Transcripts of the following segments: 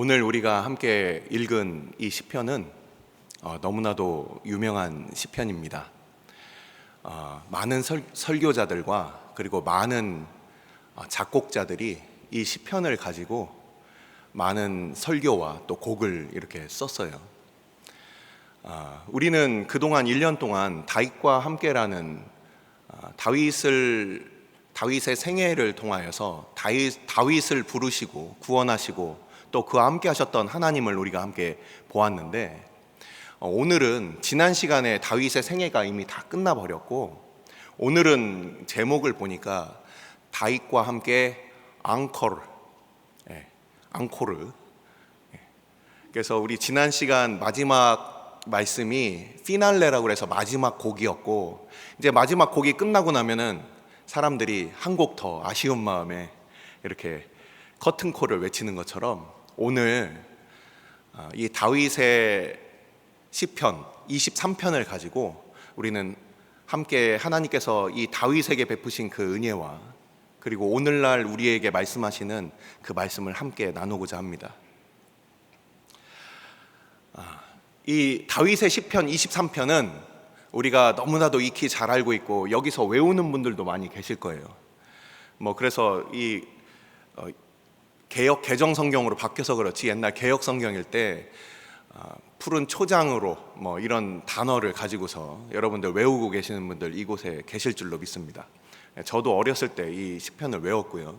오늘 우리가 함께 읽은 이 시편은 너무나도 유명한 시편입니다. 많은 설교자들과 그리고 많은 작곡자들이 이 시편을 가지고 많은 설교와 또 곡을 이렇게 썼어요. 우리는 그동안 1년 동안 다윗과 함께라는 다윗의 생애를 통하여서 다윗을 부르시고 구원하시고 또 그와 함께 하셨던 하나님을 우리가 함께 보았는데, 오늘은 지난 시간에 다윗의 생애가 이미 다 끝나버렸고, 오늘은 제목을 보니까 다윗과 함께 앙코르. 그래서 우리 지난 시간 마지막 말씀이 피날레라고 해서 마지막 곡이었고, 이제 마지막 곡이 끝나고 나면은 사람들이 한 곡 더 아쉬운 마음에 이렇게 커튼콜을 외치는 것처럼, 오늘 이 다윗의 시편 23편을 가지고 우리는 함께 하나님께서 이 다윗에게 베푸신 그 은혜와 그리고 오늘날 우리에게 말씀하시는 그 말씀을 함께 나누고자 합니다. 이 다윗의 시편 23편은 우리가 너무나도 익히 잘 알고 있고 여기서 외우는 분들도 많이 계실 거예요. 그래서 이 개역 개정 성경으로 바뀌어서 그렇지, 옛날 개역 성경일 때 푸른 초장으로 이런 단어를 가지고서 여러분들 외우고 계시는 분들 이곳에 계실 줄로 믿습니다. 저도 어렸을 때 이 시편을 외웠고요.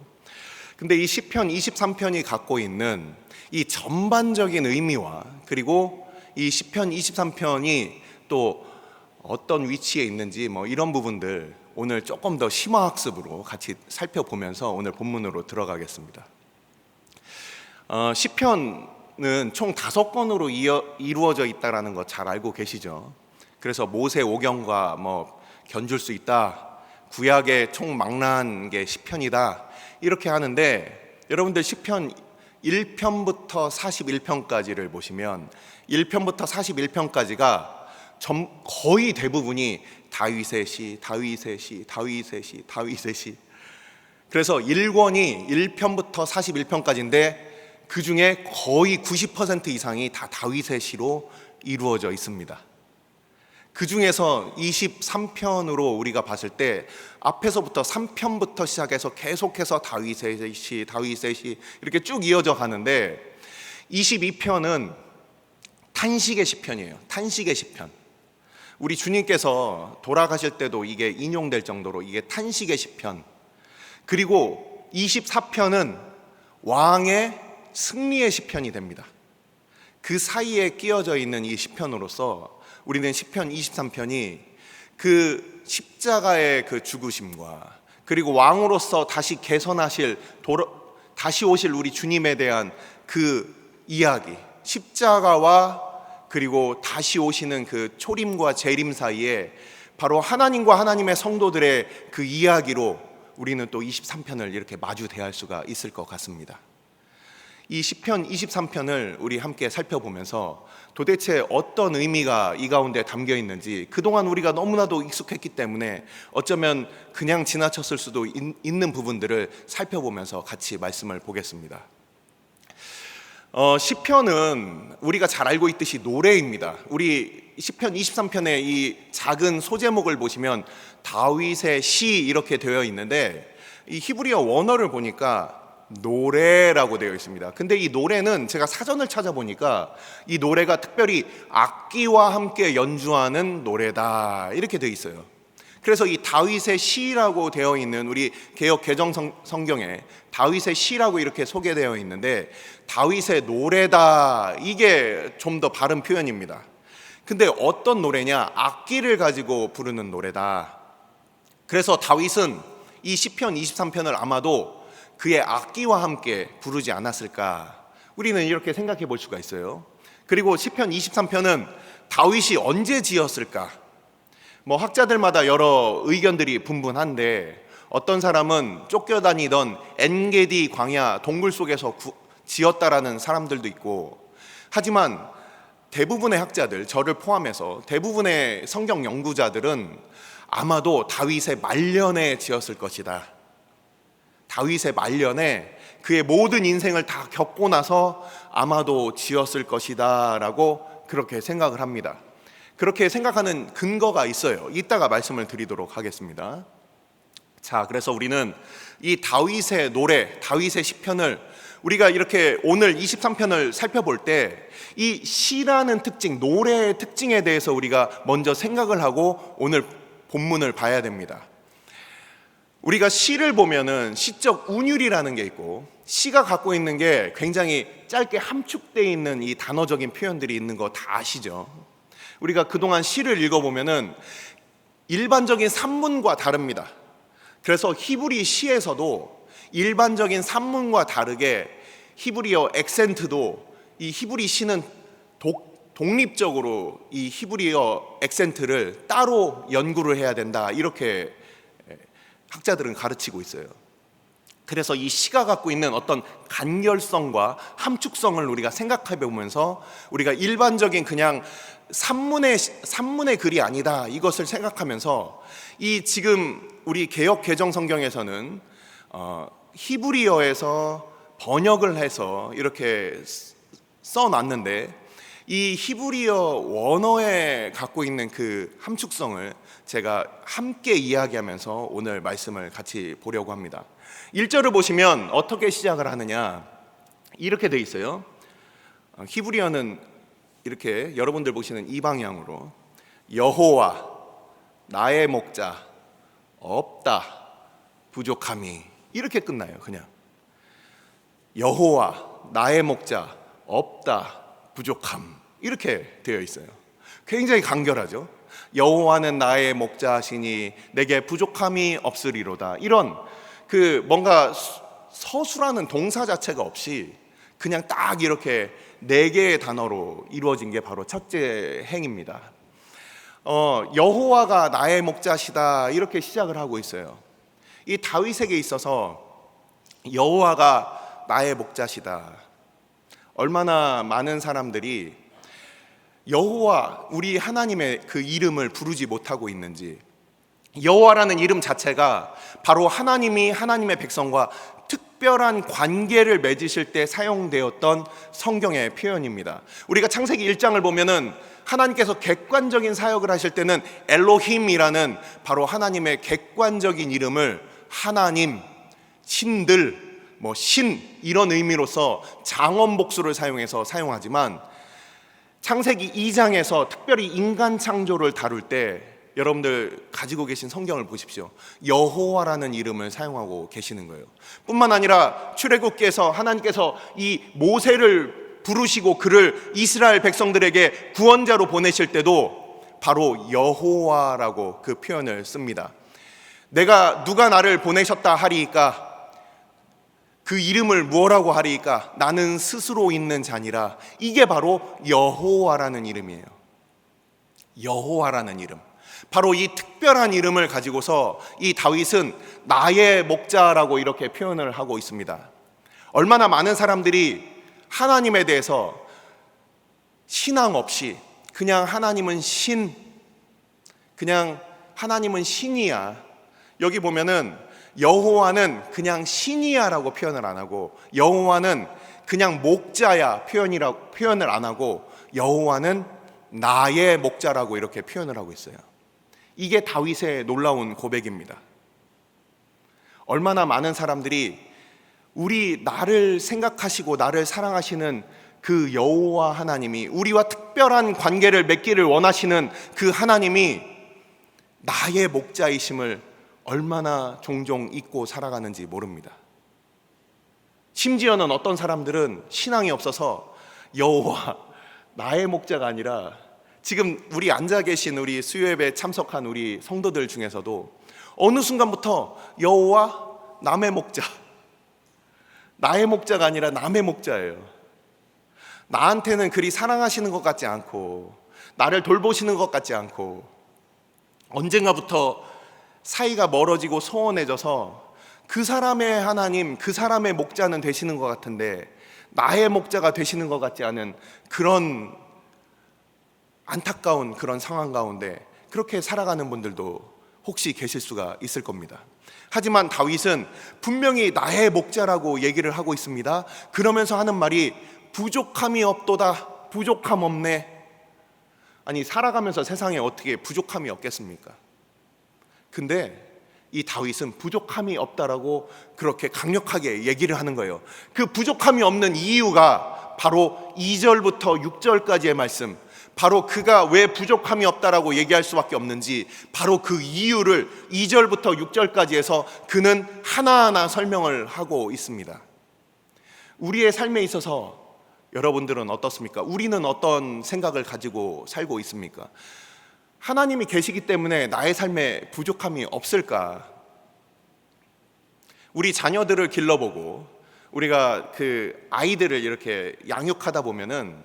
근데 이 시편 23편이 갖고 있는 이 전반적인 의미와 그리고 이 시편 23편이 또 어떤 위치에 있는지 이런 부분들 오늘 조금 더 심화학습으로 같이 살펴보면서 오늘 본문으로 들어가겠습니다. 시편은 총 5권으로 이루어져 있다는 거 잘 알고 계시죠? 그래서 모세 오경과 견줄 수 있다, 구약의 총망라한 게 시편이다, 이렇게 하는데, 여러분들 시편 1편부터 41편까지를 보시면 1편부터 41편까지가 거의 대부분이 다윗의 시, 다윗의 시, 다윗의 시, 다윗의 시. 그래서 1권이 1편부터 41편까지인데 그 중에 거의 90% 이상이 다 다윗의 시로 이루어져 있습니다. 그 중에서 23편으로 우리가 봤을 때 앞에서부터 3편부터 시작해서 계속해서 다윗의 시, 다윗의 시 이렇게 쭉 이어져 가는데, 22편은 탄식의 시편이에요. 탄식의 시편. 우리 주님께서 돌아가실 때도 이게 인용될 정도로 이게 탄식의 시편. 그리고 24편은 왕의 승리의 시편이 됩니다. 그 사이에 끼어져 있는 이 시편으로서 우리는 시편 23편이 그 십자가의 그 죽으심과 그리고 왕으로서 다시 다시 오실 우리 주님에 대한 그 이야기, 십자가와 그리고 다시 오시는 그 초림과 재림 사이에 바로 하나님과 하나님의 성도들의 그 이야기로 우리는 또 23편을 이렇게 마주 대할 수가 있을 것 같습니다. 이 시편 23편을 우리 함께 살펴보면서 도대체 어떤 의미가 이 가운데 담겨 있는지, 그동안 우리가 너무나도 익숙했기 때문에 어쩌면 그냥 지나쳤을 수도 있는 부분들을 살펴보면서 같이 말씀을 보겠습니다. 시편은 우리가 잘 알고 있듯이 노래입니다. 우리 시편 23편의 이 작은 소제목을 보시면 다윗의 시 이렇게 되어 있는데, 이 히브리어 원어를 보니까 노래라고 되어 있습니다. 근데 이 노래는 제가 사전을 찾아보니까 이 노래가 특별히 악기와 함께 연주하는 노래다 이렇게 되어 있어요. 그래서 이 다윗의 시라고 되어 있는 우리 개역 개정 성경에 다윗의 시라고 이렇게 소개되어 있는데, 다윗의 노래다, 이게 좀 더 바른 표현입니다. 근데 어떤 노래냐? 악기를 가지고 부르는 노래다. 그래서 다윗은 이 시편 23편을 아마도 그의 악기와 함께 부르지 않았을까, 우리는 이렇게 생각해 볼 수가 있어요. 그리고 시편 23편은 다윗이 언제 지었을까? 학자들마다 여러 의견들이 분분한데, 어떤 사람은 쫓겨다니던 엔게디 광야 동굴 속에서 지었다라는 사람들도 있고, 하지만 대부분의 학자들, 저를 포함해서 대부분의 성경 연구자들은 아마도 다윗의 말년에 지었을 것이다. 다윗의 말년에 그의 모든 인생을 다 겪고 나서 아마도 지었을 것이다 라고 그렇게 생각을 합니다. 그렇게 생각하는 근거가 있어요. 이따가 말씀을 드리도록 하겠습니다. 자, 그래서 우리는 이 다윗의 노래, 다윗의 시편을 우리가 이렇게 오늘 23편을 살펴볼 때 이 시라는 특징, 노래의 특징에 대해서 우리가 먼저 생각을 하고 오늘 본문을 봐야 됩니다. 우리가 시를 보면은 시적 운율이라는 게 있고, 시가 갖고 있는 게 굉장히 짧게 함축되어 있는 이 단어적인 표현들이 있는 거 다 아시죠? 우리가 그동안 시를 읽어보면은 일반적인 산문과 다릅니다. 그래서 히브리 시에서도 일반적인 산문과 다르게 히브리어 액센트도 이 히브리 시는 독립적으로 이 히브리어 액센트를 따로 연구를 해야 된다, 이렇게 학자들은 가르치고 있어요. 그래서 이 시가 갖고 있는 어떤 간결성과 함축성을 우리가 생각해 보면서 우리가 일반적인 그냥 산문의 글이 아니다, 이것을 생각하면서 이 지금 우리 개역 개정 성경에서는 히브리어에서 번역을 해서 이렇게 써놨는데 이 히브리어 원어에 갖고 있는 그 함축성을 제가 함께 이야기하면서 오늘 말씀을 같이 보려고 합니다. 1절을 보시면 어떻게 시작을 하느냐, 이렇게 돼 있어요. 히브리어는 이렇게 여러분들 보시는 이 방향으로 여호와 나의 목자 없다 부족함이, 이렇게 끝나요. 그냥 여호와 나의 목자 없다 부족함, 이렇게 되어 있어요. 굉장히 간결하죠. 여호와는 나의 목자시니 내게 부족함이 없으리로다. 이런 그 뭔가 서술하는 동사 자체가 없이 그냥 딱 이렇게 네 개의 단어로 이루어진 게 바로 첫째 행입니다. 여호와가 나의 목자시다, 이렇게 시작을 하고 있어요. 이 다윗에게 있어서 여호와가 나의 목자시다, 얼마나 많은 사람들이 여호와, 우리 하나님의 그 이름을 부르지 못하고 있는지. 여호와라는 이름 자체가 바로 하나님이 하나님의 백성과 특별한 관계를 맺으실 때 사용되었던 성경의 표현입니다. 우리가 창세기 1장을 보면은 하나님께서 객관적인 사역을 하실 때는 엘로힘이라는 바로 하나님의 객관적인 이름을 하나님, 신들, 신, 이런 의미로서 장원복수를 사용하지만 창세기 2장에서 특별히 인간 창조를 다룰 때 여러분들 가지고 계신 성경을 보십시오. 여호와라는 이름을 사용하고 계시는 거예요. 뿐만 아니라 출애굽기에서 하나님께서 이 모세를 부르시고 그를 이스라엘 백성들에게 구원자로 보내실 때도 바로 여호와라고 그 표현을 씁니다. 누가 나를 보내셨다 하리이까, 그 이름을 무엇라고 하리이까, 나는 스스로 있는 자니라. 이게 바로 여호와라는 이름이에요. 여호와라는 이름, 바로 이 특별한 이름을 가지고서 이 다윗은 나의 목자라고 이렇게 표현을 하고 있습니다. 얼마나 많은 사람들이 하나님에 대해서 신앙 없이 그냥 하나님은 하나님은 신이야. 여기 보면은 여호와는 그냥 신이야라고 표현을 안 하고, 여호와는 그냥 목자야 표현을 안 하고, 여호와는 나의 목자라고 이렇게 표현을 하고 있어요. 이게 다윗의 놀라운 고백입니다. 얼마나 많은 사람들이 나를 생각하시고 나를 사랑하시는 그 여호와 하나님이, 우리와 특별한 관계를 맺기를 원하시는 그 하나님이 나의 목자이심을 얼마나 종종 잊고 살아가는지 모릅니다. 심지어는 어떤 사람들은 신앙이 없어서 여호와 나의 목자가 아니라, 지금 우리 앉아 계신 우리 수요예배 참석한 우리 성도들 중에서도 어느 순간부터 여호와 남의 목자, 나의 목자가 아니라 남의 목자예요. 나한테는 그리 사랑하시는 것 같지 않고, 나를 돌보시는 것 같지 않고, 언젠가부터 사이가 멀어지고 소원해져서 그 사람의 하나님, 그 사람의 목자는 되시는 것 같은데 나의 목자가 되시는 것 같지 않은 그런 안타까운 그런 상황 가운데 그렇게 살아가는 분들도 혹시 계실 수가 있을 겁니다. 하지만 다윗은 분명히 나의 목자라고 얘기를 하고 있습니다. 그러면서 하는 말이 부족함이 없도다. 부족함 없네. 아니, 살아가면서 세상에 어떻게 부족함이 없겠습니까? 근데 이 다윗은 부족함이 없다라고 그렇게 강력하게 얘기를 하는 거예요. 그 부족함이 없는 이유가 바로 2절부터 6절까지의 말씀, 바로 그가 왜 부족함이 없다라고 얘기할 수밖에 없는지 바로 그 이유를 2절부터 6절까지 해서 그는 하나하나 설명을 하고 있습니다. 우리의 삶에 있어서 여러분들은 어떻습니까? 우리는 어떤 생각을 가지고 살고 있습니까? 하나님이 계시기 때문에 나의 삶에 부족함이 없을까? 우리 자녀들을 길러보고 우리가 그 아이들을 이렇게 양육하다 보면은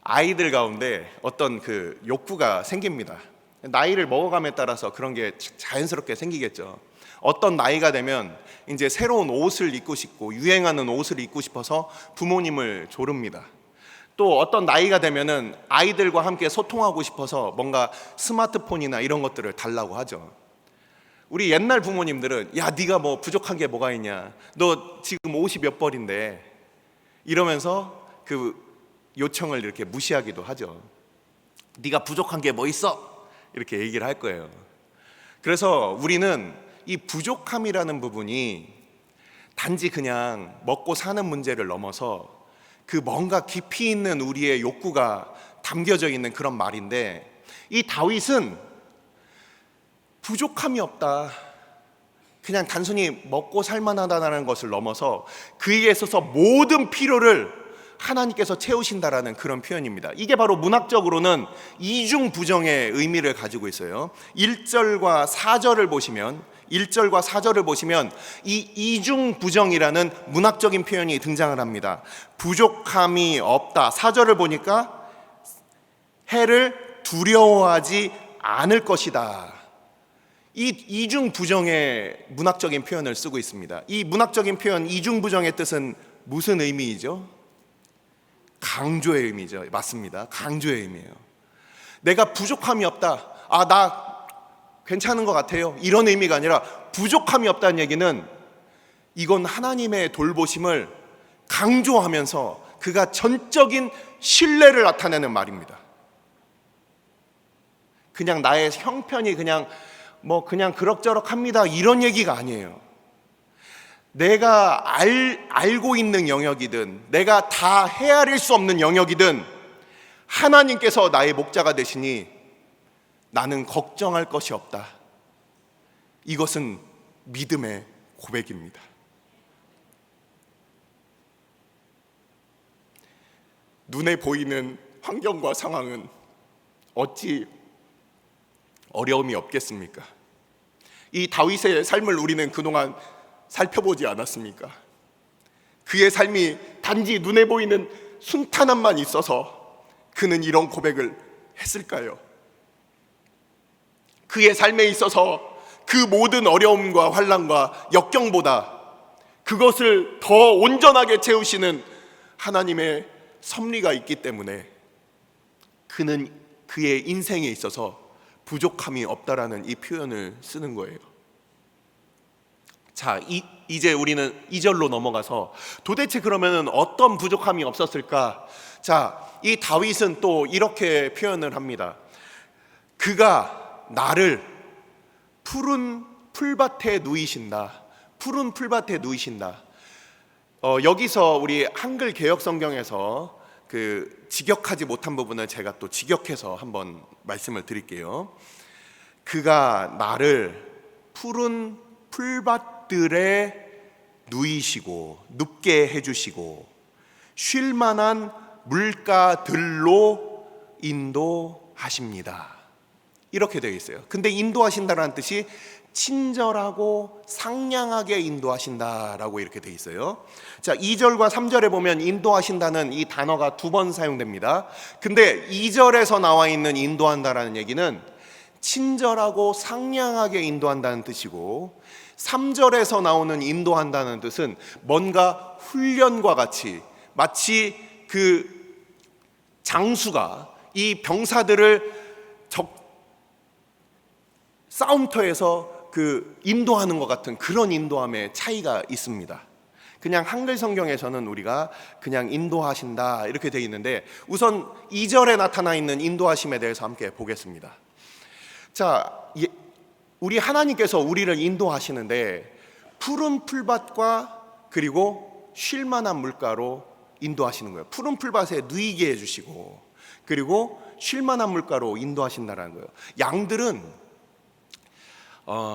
아이들 가운데 어떤 그 욕구가 생깁니다. 나이를 먹어감에 따라서 그런 게 자연스럽게 생기겠죠. 어떤 나이가 되면 이제 새로운 옷을 입고 싶고 유행하는 옷을 입고 싶어서 부모님을 조릅니다. 또 어떤 나이가 되면은 아이들과 함께 소통하고 싶어서 뭔가 스마트폰이나 이런 것들을 달라고 하죠. 우리 옛날 부모님들은 야, 네가 뭐 부족한 게 뭐가 있냐, 너 지금 옷이 몇 벌인데, 이러면서 그 요청을 이렇게 무시하기도 하죠. 네가 부족한 게 뭐 있어? 이렇게 얘기를 할 거예요. 그래서 우리는 이 부족함이라는 부분이 단지 그냥 먹고 사는 문제를 넘어서 그 뭔가 깊이 있는 우리의 욕구가 담겨져 있는 그런 말인데, 이 다윗은 부족함이 없다, 그냥 단순히 먹고 살만하다는 것을 넘어서 그에게 있어서 모든 필요를 하나님께서 채우신다라는 그런 표현입니다. 이게 바로 문학적으로는 이중부정의 의미를 가지고 있어요. 1절과 4절을 보시면 이 이중부정이라는 문학적인 표현이 등장을 합니다. 부족함이 없다. 4절을 보니까 해를 두려워하지 않을 것이다. 이 이중부정의 문학적인 표현을 쓰고 있습니다. 이 문학적인 표현 이중부정의 뜻은 무슨 의미이죠? 강조의 의미죠. 맞습니다. 강조의 의미예요. 내가 부족함이 없다, 나 괜찮은 것 같아요, 이런 의미가 아니라 부족함이 없다는 얘기는 이건 하나님의 돌보심을 강조하면서 그가 전적인 신뢰를 나타내는 말입니다. 그냥 나의 형편이 그냥 그럭저럭합니다, 이런 얘기가 아니에요. 내가 알고 있는 영역이든 내가 다 헤아릴 수 없는 영역이든 하나님께서 나의 목자가 되시니 나는 걱정할 것이 없다. 이것은 믿음의 고백입니다. 눈에 보이는 환경과 상황은 어찌 어려움이 없겠습니까? 이 다윗의 삶을 우리는 그동안 살펴보지 않았습니까? 그의 삶이 단지 눈에 보이는 순탄함만 있어서 그는 이런 고백을 했을까요? 그의 삶에 있어서 그 모든 어려움과 환난과 역경보다 그것을 더 온전하게 채우시는 하나님의 섭리가 있기 때문에 그는 그의 인생에 있어서 부족함이 없다라는 이 표현을 쓰는 거예요. 자, 이제 우리는 2절로 넘어가서 도대체 그러면 어떤 부족함이 없었을까? 자, 이 다윗은 또 이렇게 표현을 합니다. 그가 나를 푸른 풀밭에 누이신다. 푸른 풀밭에 누이신다. 여기서 우리 한글 개역 성경에서 그 직역하지 못한 부분을 제가 또 직역해서 한번 말씀을 드릴게요. 그가 나를 푸른 풀밭들에 누이시고 눕게 해주시고 쉴 만한 물가들로 인도하십니다. 이렇게 되어 있어요. 근데 인도하신다라는 뜻이 친절하고 상냥하게 인도하신다라고 이렇게 되어 있어요. 자, 2절과 3절에 보면 인도하신다는 이 단어가 2번 사용됩니다. 근데 2절에서 나와 있는 인도한다라는 얘기는 친절하고 상냥하게 인도한다는 뜻이고, 3절에서 나오는 인도한다는 뜻은 뭔가 훈련과 같이 마치 그 장수가 이 병사들을 싸움터에서 그 인도하는 것 같은 그런 인도함의 차이가 있습니다. 그냥 한글 성경에서는 우리가 그냥 인도하신다 이렇게 되어 있는데, 우선 2절에 나타나 있는 인도하심에 대해서 함께 보겠습니다. 자, 우리 하나님께서 우리를 인도하시는데 푸른 풀밭과 그리고 쉴만한 물가로 인도하시는 거예요. 푸른 풀밭에 누이게 해주시고 그리고 쉴만한 물가로 인도하신다는 거예요. 양들은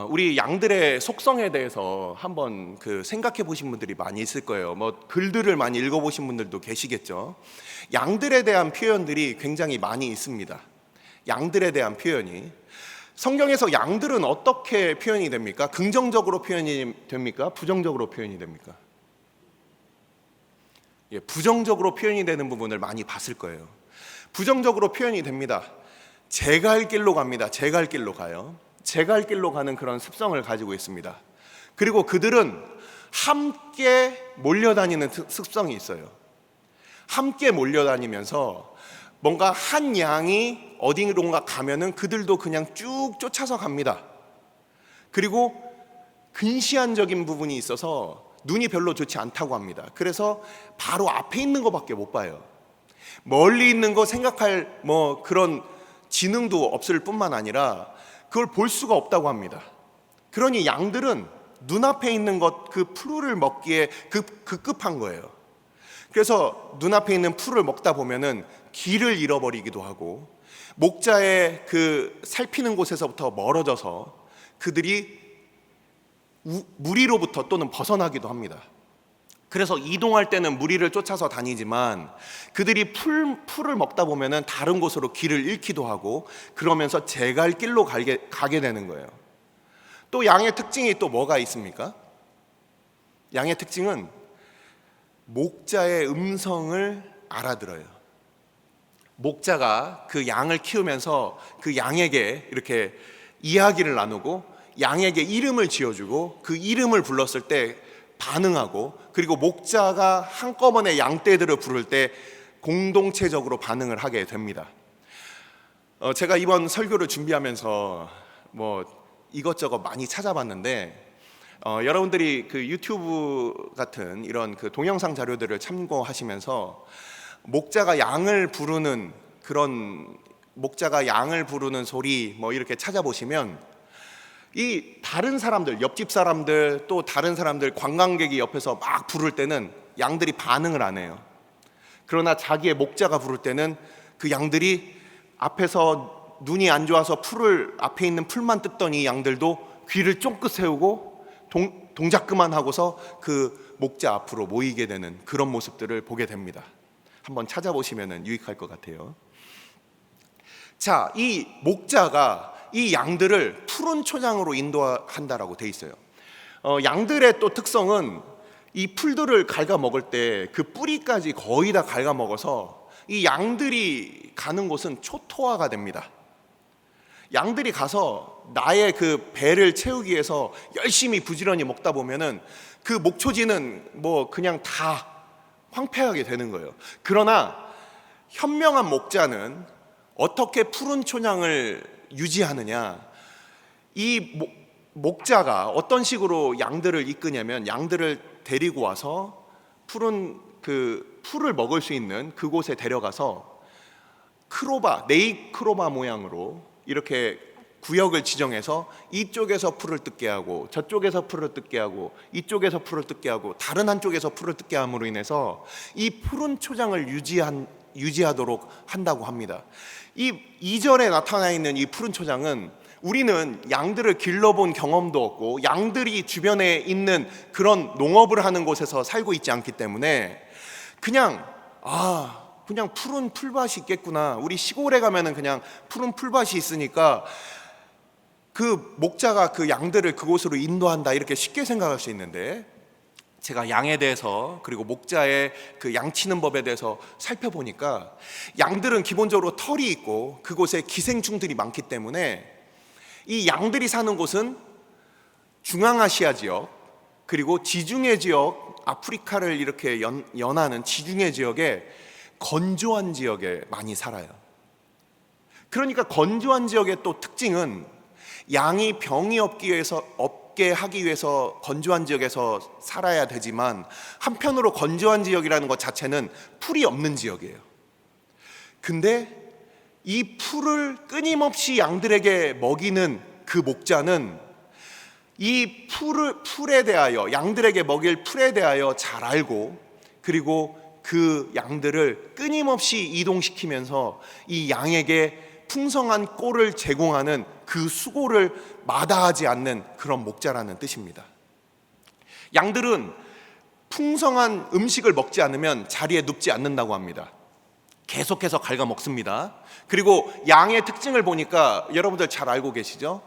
우리 양들의 속성에 대해서 한번 생각해 보신 분들이 많이 있을 거예요. 뭐 글들을 많이 읽어보신 분들도 계시겠죠. 양들에 대한 표현들이 굉장히 많이 있습니다. 양들에 대한 표현이, 성경에서 양들은 어떻게 표현이 됩니까? 긍정적으로 표현이 됩니까? 부정적으로 표현이 됩니까? 부정적으로 표현이 되는 부분을 많이 봤을 거예요. 부정적으로 표현이 됩니다. 제 갈 길로 갑니다. 제 갈 길로 가요. 제 갈 길로 가는 그런 습성을 가지고 있습니다. 그리고 그들은 함께 몰려다니는 습성이 있어요. 함께 몰려다니면서 뭔가 한 양이 어디론가 가면은 그들도 그냥 쭉 쫓아서 갑니다. 그리고 근시안적인 부분이 있어서 눈이 별로 좋지 않다고 합니다. 그래서 바로 앞에 있는 것밖에 못 봐요. 멀리 있는 거 생각할 그런 지능도 없을 뿐만 아니라 그걸 볼 수가 없다고 합니다. 그러니 양들은 눈앞에 있는 것, 그 풀을 먹기에 급급한 거예요. 그래서 눈앞에 있는 풀을 먹다 보면은 길을 잃어버리기도 하고 목자의 살피는 곳에서부터 멀어져서 그들이 무리로부터 또는 벗어나기도 합니다. 그래서 이동할 때는 무리를 쫓아서 다니지만 그들이 풀을 먹다 보면은 다른 곳으로 길을 잃기도 하고 그러면서 제 갈 길로 가게 되는 거예요. 또 양의 특징이 또 뭐가 있습니까? 양의 특징은 목자의 음성을 알아들어요. 목자가 그 양을 키우면서 그 양에게 이렇게 이야기를 나누고 양에게 이름을 지어주고 그 이름을 불렀을 때 반응하고, 그리고 목자가 한꺼번에 양떼들을 부를 때 공동체적으로 반응을 하게 됩니다. 제가 이번 설교를 준비하면서 이것저것 많이 찾아봤는데 여러분들이 유튜브 같은 이런 동영상 자료들을 참고하시면서 목자가 양을 부르는 소리 이렇게 찾아보시면 이 다른 사람들, 옆집 사람들, 또 다른 사람들, 관광객이 옆에서 막 부를 때는 양들이 반응을 안 해요. 그러나 자기의 목자가 부를 때는 그 양들이 앞에서 눈이 안 좋아서 앞에 있는 풀만 뜯더니 양들도 귀를 쫑긋 세우고 동작 그만하고서 그 목자 앞으로 모이게 되는 그런 모습들을 보게 됩니다. 한번 찾아보시면 유익할 것 같아요. 자, 이 목자가 이 양들을 푸른 초장으로 인도한다라고 돼 있어요. 양들의 또 특성은 이 풀들을 갉아먹을 때 그 뿌리까지 거의 다 갉아먹어서 이 양들이 가는 곳은 초토화가 됩니다. 양들이 가서 나의 그 배를 채우기 위해서 열심히 부지런히 먹다 보면은 그 목초지는 그냥 다 황폐하게 되는 거예요. 그러나 현명한 목자는 어떻게 푸른 초장을 유지하느냐, 이 목자가 어떤 식으로 양들을 이끄냐면 양들을 데리고 와서 풀을 먹을 수 있는 그곳에 데려가서 네잎크로바 모양으로 이렇게 구역을 지정해서 이쪽에서 풀을 뜯게 하고 저쪽에서 풀을 뜯게 하고 이쪽에서 풀을 뜯게 하고 다른 한쪽에서 풀을 뜯게 함으로 인해서 이 푸른 초장을 유지하도록 한다고 합니다. 이 2절에 나타나 있는 이 푸른 초장은 우리는 양들을 길러본 경험도 없고 양들이 주변에 있는 그런 농업을 하는 곳에서 살고 있지 않기 때문에 그냥 푸른 풀밭이 있겠구나, 우리 시골에 가면은 그냥 푸른 풀밭이 있으니까 그 목자가 그 양들을 그곳으로 인도한다, 이렇게 쉽게 생각할 수 있는데, 제가 양에 대해서 그리고 목자의 그 양치는 법에 대해서 살펴보니까 양들은 기본적으로 털이 있고 그곳에 기생충들이 많기 때문에 이 양들이 사는 곳은 중앙아시아 지역, 그리고 지중해 지역, 아프리카를 이렇게 연하는 지중해 지역에 건조한 지역에 많이 살아요. 그러니까 건조한 지역의 또 특징은 양이 병이 없게 하기 위해서 건조한 지역에서 살아야 되지만 한편으로 건조한 지역이라는 것 자체는 풀이 없는 지역이에요. 근데 이 풀을 끊임없이 양들에게 먹이는 그 목자는 이 풀에 대하여, 양들에게 먹일 풀에 대하여 잘 알고, 그리고 그 양들을 끊임없이 이동시키면서 이 양에게 풍성한 꼴을 제공하는 그 수고를 마다하지 않는 그런 목자라는 뜻입니다. 양들은 풍성한 음식을 먹지 않으면 자리에 눕지 않는다고 합니다. 계속해서 갉아먹습니다. 그리고 양의 특징을 보니까 여러분들 잘 알고 계시죠?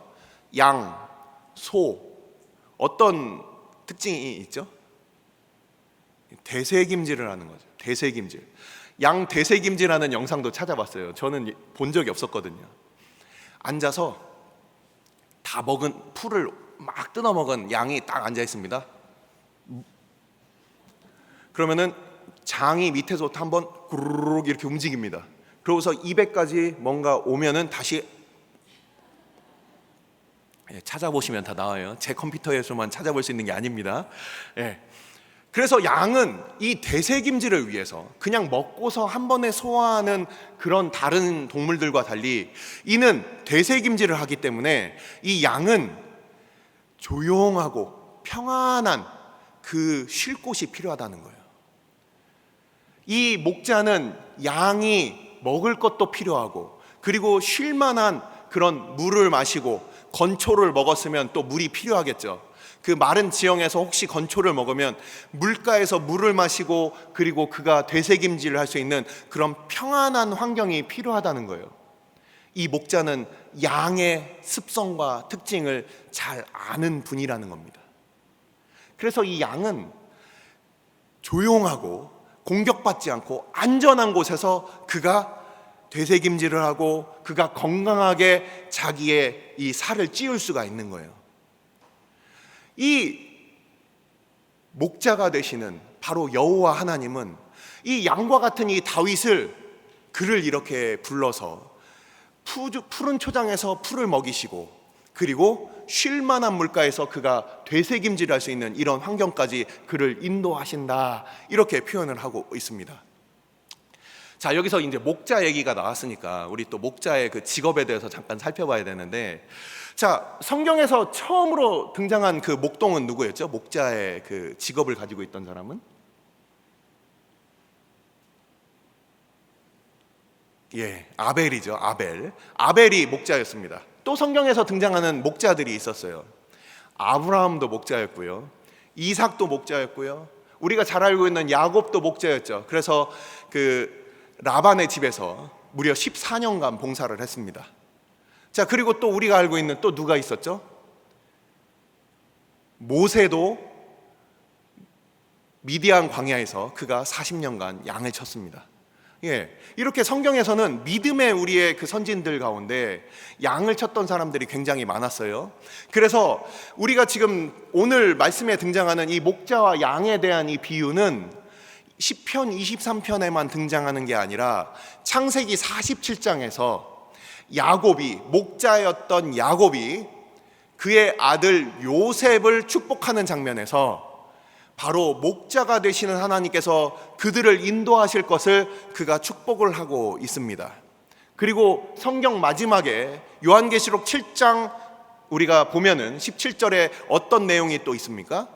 양, 소, 어떤 특징이 있죠? 대세김질을 하는 거죠. 대세김질. 양 대세김질하는 영상도 찾아봤어요. 저는 본 적이 없었거든요. 앉아서 다 먹은 풀을 막 뜯어 먹은 양이 딱 앉아 있습니다. 그러면은 장이 밑에서부터 한번 구르륵 이렇게 움직입니다. 그러고서 입에까지 뭔가 오면은 다시, 찾아보시면 다 나와요. 제 컴퓨터에서만 찾아볼 수 있는 게 아닙니다. 그래서 양은 이 대세김질을 위해서 그냥 먹고서 한 번에 소화하는 그런 다른 동물들과 달리 이는 대세김질을 하기 때문에 이 양은 조용하고 평안한 그 쉴 곳이 필요하다는 거예요. 이 목자는 양이 먹을 것도 필요하고, 그리고 쉴 만한 그런 물을 마시고, 건초를 먹었으면 또 물이 필요하겠죠. 그 마른 지형에서 혹시 건초를 먹으면 물가에서 물을 마시고, 그리고 그가 되새김질을 할 수 있는 그런 평안한 환경이 필요하다는 거예요. 이 목자는 양의 습성과 특징을 잘 아는 분이라는 겁니다. 그래서 이 양은 조용하고 공격받지 않고 안전한 곳에서 그가 되새김질을 하고 그가 건강하게 자기의 이 살을 찌울 수가 있는 거예요. 이 목자가 되시는 바로 여호와 하나님은 이 양과 같은 이 다윗을, 그를 이렇게 불러서 푸른 초장에서 풀을 먹이시고, 그리고 쉴 만한 물가에서 그가 되새김질할 수 있는 이런 환경까지 그를 인도하신다, 이렇게 표현을 하고 있습니다. 자, 여기서 이제 목자 얘기가 나왔으니까 우리 또 목자의 그 직업에 대해서 잠깐 살펴봐야 되는데, 자, 성경에서 처음으로 등장한 그 목동은 누구였죠? 목자의 그 직업을 가지고 있던 사람은? 아벨이죠. 아벨이 목자였습니다. 또 성경에서 등장하는 목자들이 있었어요. 아브라함도 목자였고요, 이삭도 목자였고요, 우리가 잘 알고 있는 야곱도 목자였죠. 그래서 그 라반의 집에서 무려 14년간 봉사를 했습니다. 자, 그리고 또 우리가 알고 있는 또 누가 있었죠? 모세도 미디안 광야에서 그가 40년간 양을 쳤습니다. 이렇게 성경에서는 믿음의 우리의 그 선진들 가운데 양을 쳤던 사람들이 굉장히 많았어요. 그래서 우리가 지금 오늘 말씀에 등장하는 이 목자와 양에 대한 이 비유는 시편 23편에만 등장하는 게 아니라 창세기 47장에서 야곱이, 목자였던 야곱이 그의 아들 요셉을 축복하는 장면에서 바로 목자가 되시는 하나님께서 그들을 인도하실 것을 그가 축복을 하고 있습니다. 그리고 성경 마지막에 요한계시록 7장 우리가 보면은 17절에 어떤 내용이 또 있습니까?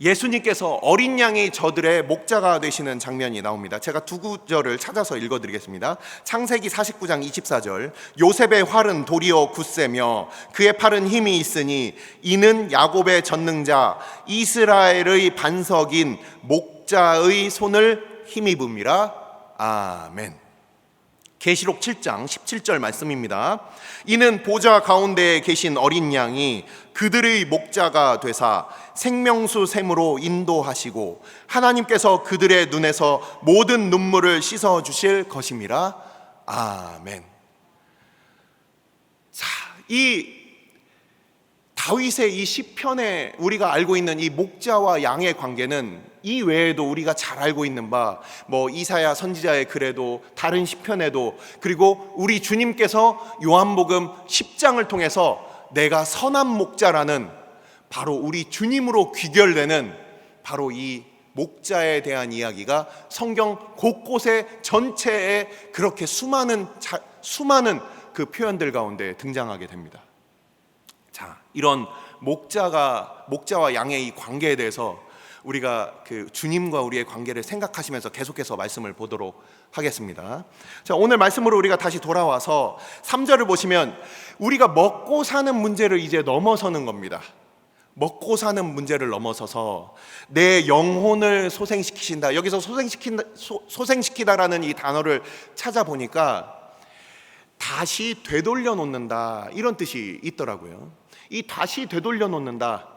예수님께서 어린 양이 저들의 목자가 되시는 장면이 나옵니다. 제가 두 구절을 찾아서 읽어드리겠습니다. 창세기 49장 24절, 요셉의 활은 도리어 굳세며 그의 팔은 힘이 있으니 이는 야곱의 전능자 이스라엘의 반석인 목자의 손을 힘입음이라. 아멘. 계시록 7장 17절 말씀입니다. 이는 보좌 가운데에 계신 어린 양이 그들의 목자가 되사 생명수 샘으로 인도하시고 하나님께서 그들의 눈에서 모든 눈물을 씻어 주실 것임이라. 아멘. 자, 이 다윗의 이 시편에 우리가 알고 있는 이 목자와 양의 관계는 이 외에도 우리가 잘 알고 있는 바, 이사야 선지자의 글에도 다른 시편에도, 그리고 우리 주님께서 요한복음 10장을 통해서 내가 선한 목자라는, 바로 우리 주님으로 귀결되는 바로 이 목자에 대한 이야기가 성경 곳곳에 전체에 그렇게 수많은 그 표현들 가운데 등장하게 됩니다. 자, 이런 목자와 양의 이 관계에 대해서 우리가 그 주님과 우리의 관계를 생각하시면서 계속해서 말씀을 보도록 하겠습니다. 자, 오늘 말씀으로 우리가 다시 돌아와서 3절을 보시면 우리가 먹고 사는 문제를 이제 넘어서는 겁니다. 먹고 사는 문제를 넘어서서 내 영혼을 소생시키신다. 여기서 소생시키다라는 이 단어를 찾아보니까 다시 되돌려 놓는다, 이런 뜻이 있더라고요. 이 다시 되돌려 놓는다,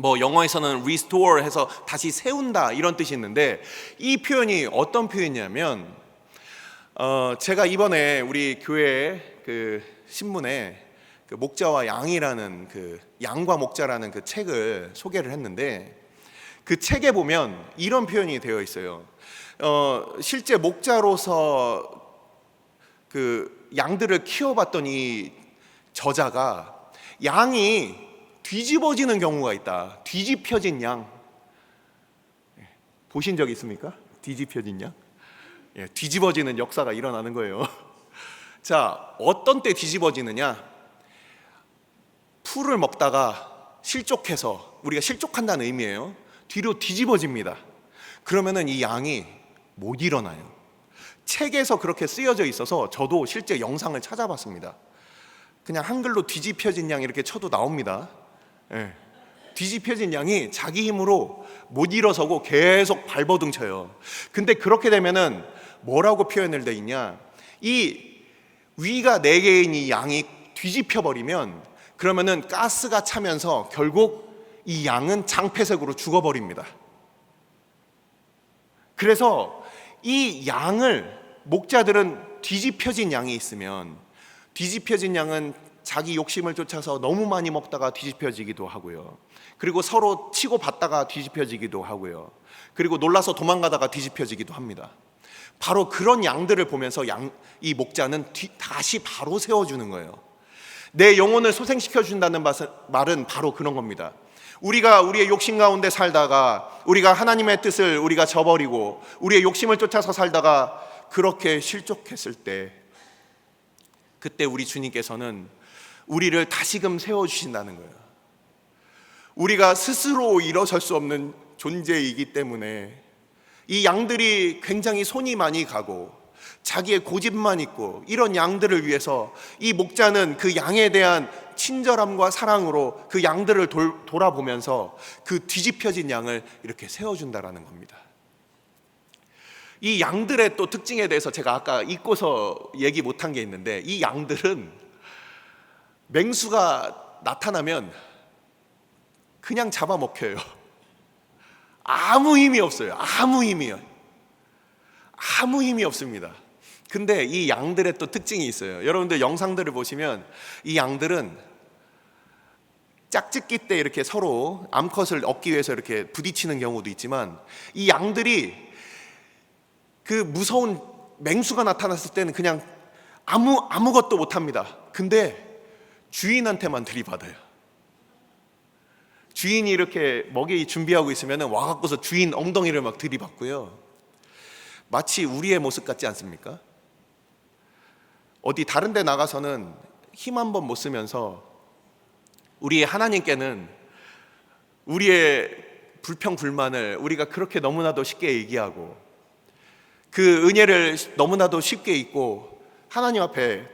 영어에서는 restore 해서 다시 세운다, 이런 뜻이 있는데, 이 표현이 어떤 표현이냐면 제가 이번에 우리 교회 그 신문에 그 목자와 양이라는, 그 양과 목자라는 그 책을 소개를 했는데, 그 책에 보면 이런 표현이 되어 있어요. 실제 목자로서 그 양들을 키워봤던 이 저자가 양이 뒤집어지는 경우가 있다. 뒤집혀진 양 보신 적 있습니까? 뒤집혀진 양? 뒤집어지는 역사가 일어나는 거예요. 자, 어떤 때 뒤집어지느냐? 풀을 먹다가 실족해서, 우리가 실족한다는 의미예요. 뒤로 뒤집어집니다. 그러면은 이 양이 못 일어나요. 책에서 그렇게 쓰여져 있어서 저도 실제 영상을 찾아봤습니다. 그냥 한글로 뒤집혀진 양 이렇게 쳐도 나옵니다. 뒤집혀진 양이 자기 힘으로 못 일어서고 계속 발버둥 쳐요. 근데 그렇게 되면은 뭐라고 표현을 돼 있냐? 이 위가 4개인 이 양이 뒤집혀 버리면, 그러면은 가스가 차면서 결국 이 양은 장폐색으로 죽어버립니다. 그래서 이 양을, 목자들은 뒤집혀진 양이 있으면, 뒤집혀진 양은 자기 욕심을 쫓아서 너무 많이 먹다가 뒤집혀지기도 하고요. 그리고 서로 치고 받다가 뒤집혀지기도 하고요. 그리고 놀라서 도망가다가 뒤집혀지기도 합니다. 바로 그런 양들을 보면서 이 목자는 다시 바로 세워주는 거예요. 내 영혼을 소생시켜 준다는 말은 바로 그런 겁니다. 우리가 우리의 욕심 가운데 살다가, 우리가 하나님의 뜻을 우리가 저버리고 우리의 욕심을 쫓아서 살다가 그렇게 실족했을 때, 그때 우리 주님께서는 우리를 다시금 세워주신다는 거예요. 우리가 스스로 일어설 수 없는 존재이기 때문에 이 양들이 굉장히 손이 많이 가고 자기의 고집만 있고 이런 양들을 위해서 이 목자는 그 양에 대한 친절함과 사랑으로 그 양들을 돌아보면서 그 뒤집혀진 양을 이렇게 세워준다라는 겁니다. 이 양들의 또 특징에 대해서 제가 아까 잊고서 얘기 못한 게 있는데, 이 양들은 맹수가 나타나면 그냥 잡아먹혀요. 아무 힘이 없어요. 아무 힘이 없습니다. 근데 이 양들의 또 특징이 있어요. 여러분들 영상들을 보시면 이 양들은 짝짓기 때 이렇게 서로 암컷을 얻기 위해서 이렇게 부딪히는 경우도 있지만, 이 양들이 그 무서운 맹수가 나타났을 때는 그냥 아무것도 못합니다. 근데 주인한테만 들이받아요. 주인이 이렇게 먹이 준비하고 있으면 와갖고서 주인 엉덩이를 막 들이받고요. 마치 우리의 모습 같지 않습니까? 어디 다른 데 나가서는 힘 한 번 못 쓰면서 우리의 하나님께는 우리의 불평 불만을 우리가 그렇게 너무나도 쉽게 얘기하고 그 은혜를 너무나도 쉽게 잊고 하나님 앞에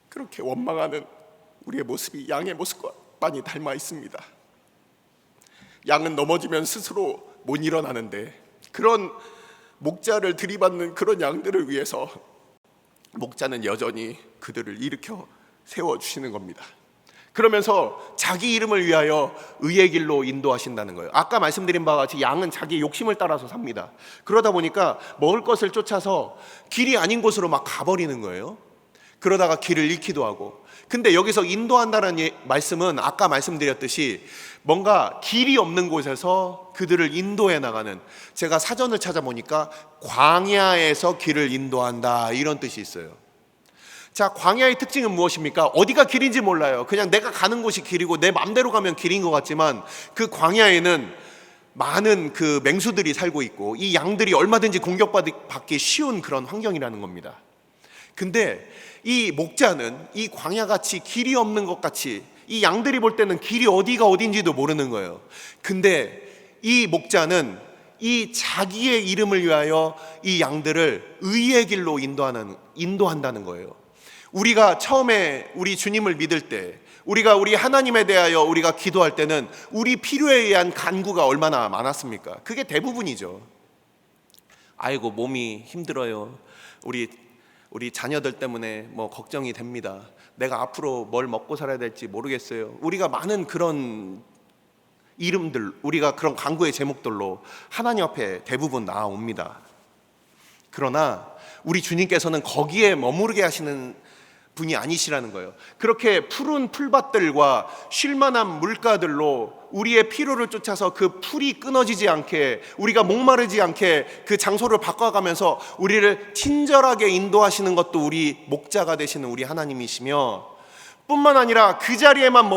그렇게 원망하는 우리의 모습이 양의 모습과 많이 닮아 있습니다. 양은 넘어지면 스스로 못 일어나는데, 그런 목자를 들이받는 그런 양들을 위해서 목자는 여전히 그들을 일으켜 세워주시는 겁니다. 그러면서 자기 이름을 위하여 의의 길로 인도하신다는 거예요. 아까 말씀드린 바와 같이 양은 자기 욕심을 따라서 삽니다. 그러다 보니까 먹을 것을 쫓아서 길이 아닌 곳으로 막 가버리는 거예요. 그러다가 길을 잃기도 하고, 근데 여기서 인도한다는 말씀은 아까 말씀드렸듯이 뭔가 길이 없는 곳에서 그들을 인도해 나가는, 제가 사전을 찾아보니까 광야에서 길을 인도한다 이런 뜻이 있어요. 자, 광야의 특징은 무엇입니까? 어디가 길인지 몰라요. 그냥 내가 가는 곳이 길이고 내 맘대로 가면 길인 것 같지만 그 광야에는 많은 그 맹수들이 살고 있고 이 양들이 얼마든지 공격받기 쉬운 그런 환경이라는 겁니다. 근데 이 목자는 이 광야같이 길이 없는 것 같이, 이 양들이 볼 때는 길이 어디가 어딘지도 모르는 거예요. 근데 이 목자는 이 자기의 이름을 위하여 이 양들을 의의 길로 인도한다는 거예요. 우리가 처음에 우리 주님을 믿을 때, 우리가 우리 하나님에 대하여 우리가 기도할 때는 우리 필요에 의한 간구가 얼마나 많았습니까? 그게 대부분이죠. 아이고 몸이 힘들어요. 우리 자녀들 때문에 뭐 걱정이 됩니다. 내가 앞으로 뭘 먹고 살아야 될지 모르겠어요. 우리가 많은 그런 이름들, 우리가 그런 간구의 제목들로 하나님 앞에 대부분 나아옵니다. 그러나 우리 주님께서는 거기에 머무르게 하시는 분이 아니시라는 거예요. 그렇게 푸른 풀밭들과 쉴만한 물가들로 우리의 필요를 쫓아서 그 풀이 끊어지지 않게, 우리가 목마르지 않게 그 장소를 바꿔가면서 우리를 친절하게 인도하시는 것도 우리 목자가 되시는 우리 하나님이시며, 뿐만 아니라 그 자리에만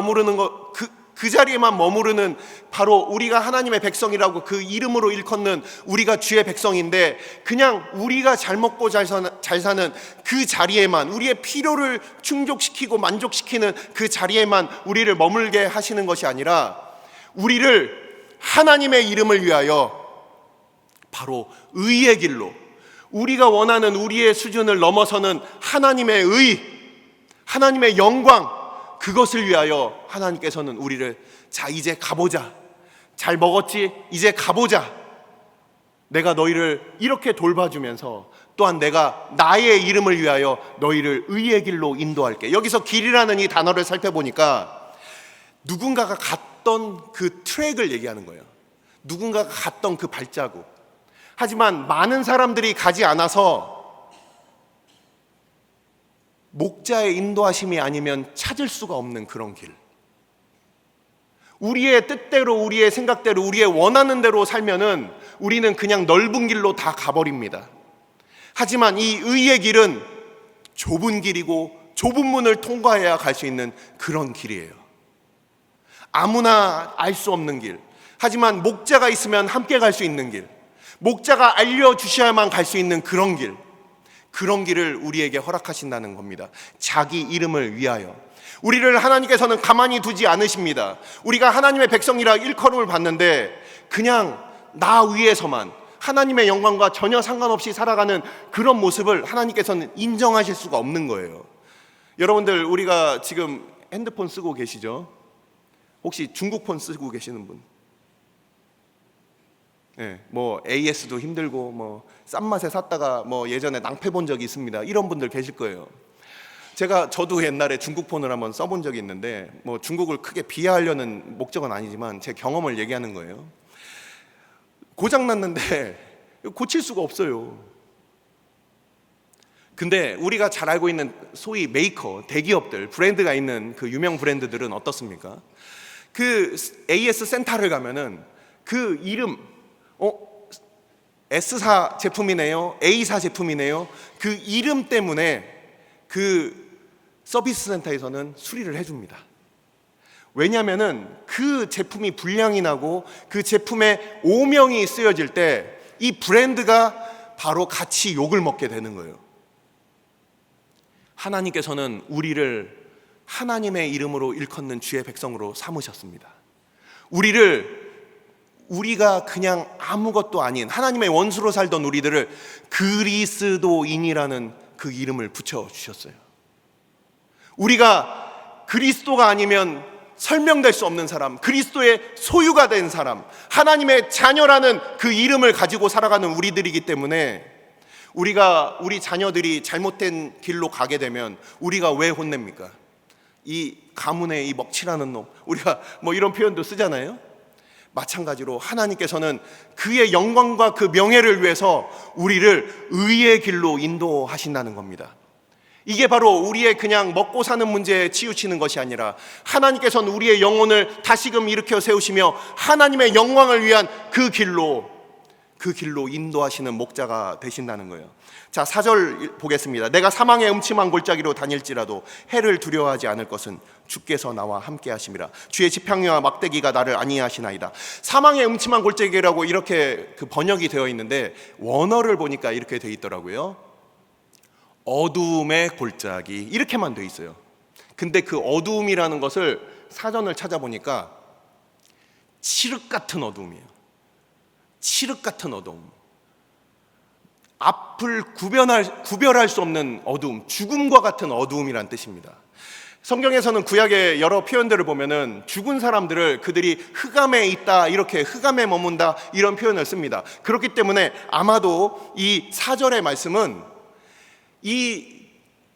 머무르는 바로 우리가 하나님의 백성이라고 그 이름으로 일컫는 우리가 주의 백성인데, 그냥 우리가 잘 먹고 잘 사는 그 자리에만, 우리의 필요를 충족시키고 만족시키는 그 자리에만 우리를 머물게 하시는 것이 아니라 우리를 하나님의 이름을 위하여 바로 의의 길로, 우리가 원하는 우리의 수준을 넘어서는 하나님의 의, 하나님의 영광, 그것을 위하여 하나님께서는 우리를 자 이제 가보자, 잘 먹었지 이제 가보자, 내가 너희를 이렇게 돌봐주면서 또한 내가 나의 이름을 위하여 너희를 의의 길로 인도할게. 여기서 길이라는 이 단어를 살펴보니까 누군가가 갔던 그 트랙을 얘기하는 거예요. 누군가가 갔던 그 발자국. 하지만 많은 사람들이 가지 않아서 목자의 인도하심이 아니면 찾을 수가 없는 그런 길. 우리의 뜻대로, 우리의 생각대로, 우리의 원하는 대로 살면은 우리는 그냥 넓은 길로 다 가버립니다. 하지만 이 의의 길은 좁은 길이고 좁은 문을 통과해야 갈 수 있는 그런 길이에요. 아무나 알 수 없는 길. 하지만 목자가 있으면 함께 갈 수 있는 길. 목자가 알려주셔야만 갈 수 있는 그런 길. 그런 길을 우리에게 허락하신다는 겁니다. 자기 이름을 위하여. 우리를 하나님께서는 가만히 두지 않으십니다. 우리가 하나님의 백성이라 일컬음을 받는데 그냥 나 위에서만 하나님의 영광과 전혀 상관없이 살아가는 그런 모습을 하나님께서는 인정하실 수가 없는 거예요. 여러분들, 우리가 지금 핸드폰 쓰고 계시죠? 혹시 중국 폰 쓰고 계시는 분? 네, 뭐 AS도 힘들고 뭐 싼 맛에 샀다가 뭐 예전에 낭패 본 적이 있습니다. 이런 분들 계실 거예요. 저도 옛날에 중국 폰을 한번 써본 적이 있는데, 뭐 중국을 크게 비하하려는 목적은 아니지만 제 경험을 얘기하는 거예요. 고장 났는데 고칠 수가 없어요. 근데 우리가 잘 알고 있는 소위 메이커, 대기업들, 브랜드가 있는 그 유명 브랜드들은 어떻습니까? 그 AS 센터를 가면은 그 이름, S사 제품이네요, A사 제품이네요, 그 이름 때문에 그 서비스 센터에서는 수리를 해줍니다. 왜냐하면은 그 제품이 불량이 나고 그 제품에 오명이 쓰여질 때 이 브랜드가 바로 같이 욕을 먹게 되는 거예요. 하나님께서는 우리를 하나님의 이름으로 일컫는 주의 백성으로 삼으셨습니다. 우리가 그냥 아무것도 아닌 하나님의 원수로 살던 우리들을 그리스도인이라는 그 이름을 붙여주셨어요. 우리가 그리스도가 아니면 설명될 수 없는 사람, 그리스도의 소유가 된 사람, 하나님의 자녀라는 그 이름을 가지고 살아가는 우리들이기 때문에 우리 자녀들이 잘못된 길로 가게 되면 우리가 왜 혼냅니까? 이 가문의 이 먹칠하는 놈, 우리가 뭐 이런 표현도 쓰잖아요. 마찬가지로 하나님께서는 그의 영광과 그 명예를 위해서 우리를 의의 길로 인도하신다는 겁니다. 이게 바로 우리의 그냥 먹고 사는 문제에 치우치는 것이 아니라 하나님께서는 우리의 영혼을 다시금 일으켜 세우시며 하나님의 영광을 위한 그 길로 인도하시는 목자가 되신다는 거예요. 자, 4절 보겠습니다. 내가 사망의 음침한 골짜기로 다닐지라도 해를 두려워하지 않을 것은 주께서 나와 함께 하심이라. 주의 지팡이와 막대기가 나를 안위하시나이다. 사망의 음침한 골짜기라고 이렇게 그 번역이 되어 있는데 원어를 보니까 이렇게 되어 있더라고요. 어두움의 골짜기, 이렇게만 되어 있어요. 근데 그 어두움이라는 것을 사전을 찾아보니까 칠흑 같은 어두움이에요. 칠흑 같은 어두움, 앞을 구별할 수 없는 어두움, 죽음과 같은 어두움이란 뜻입니다. 성경에서는 구약의 여러 표현들을 보면은 죽은 사람들을 그들이 흑암에 있다, 이렇게 흑암에 머문다, 이런 표현을 씁니다. 그렇기 때문에 아마도 이 4절의 말씀은 이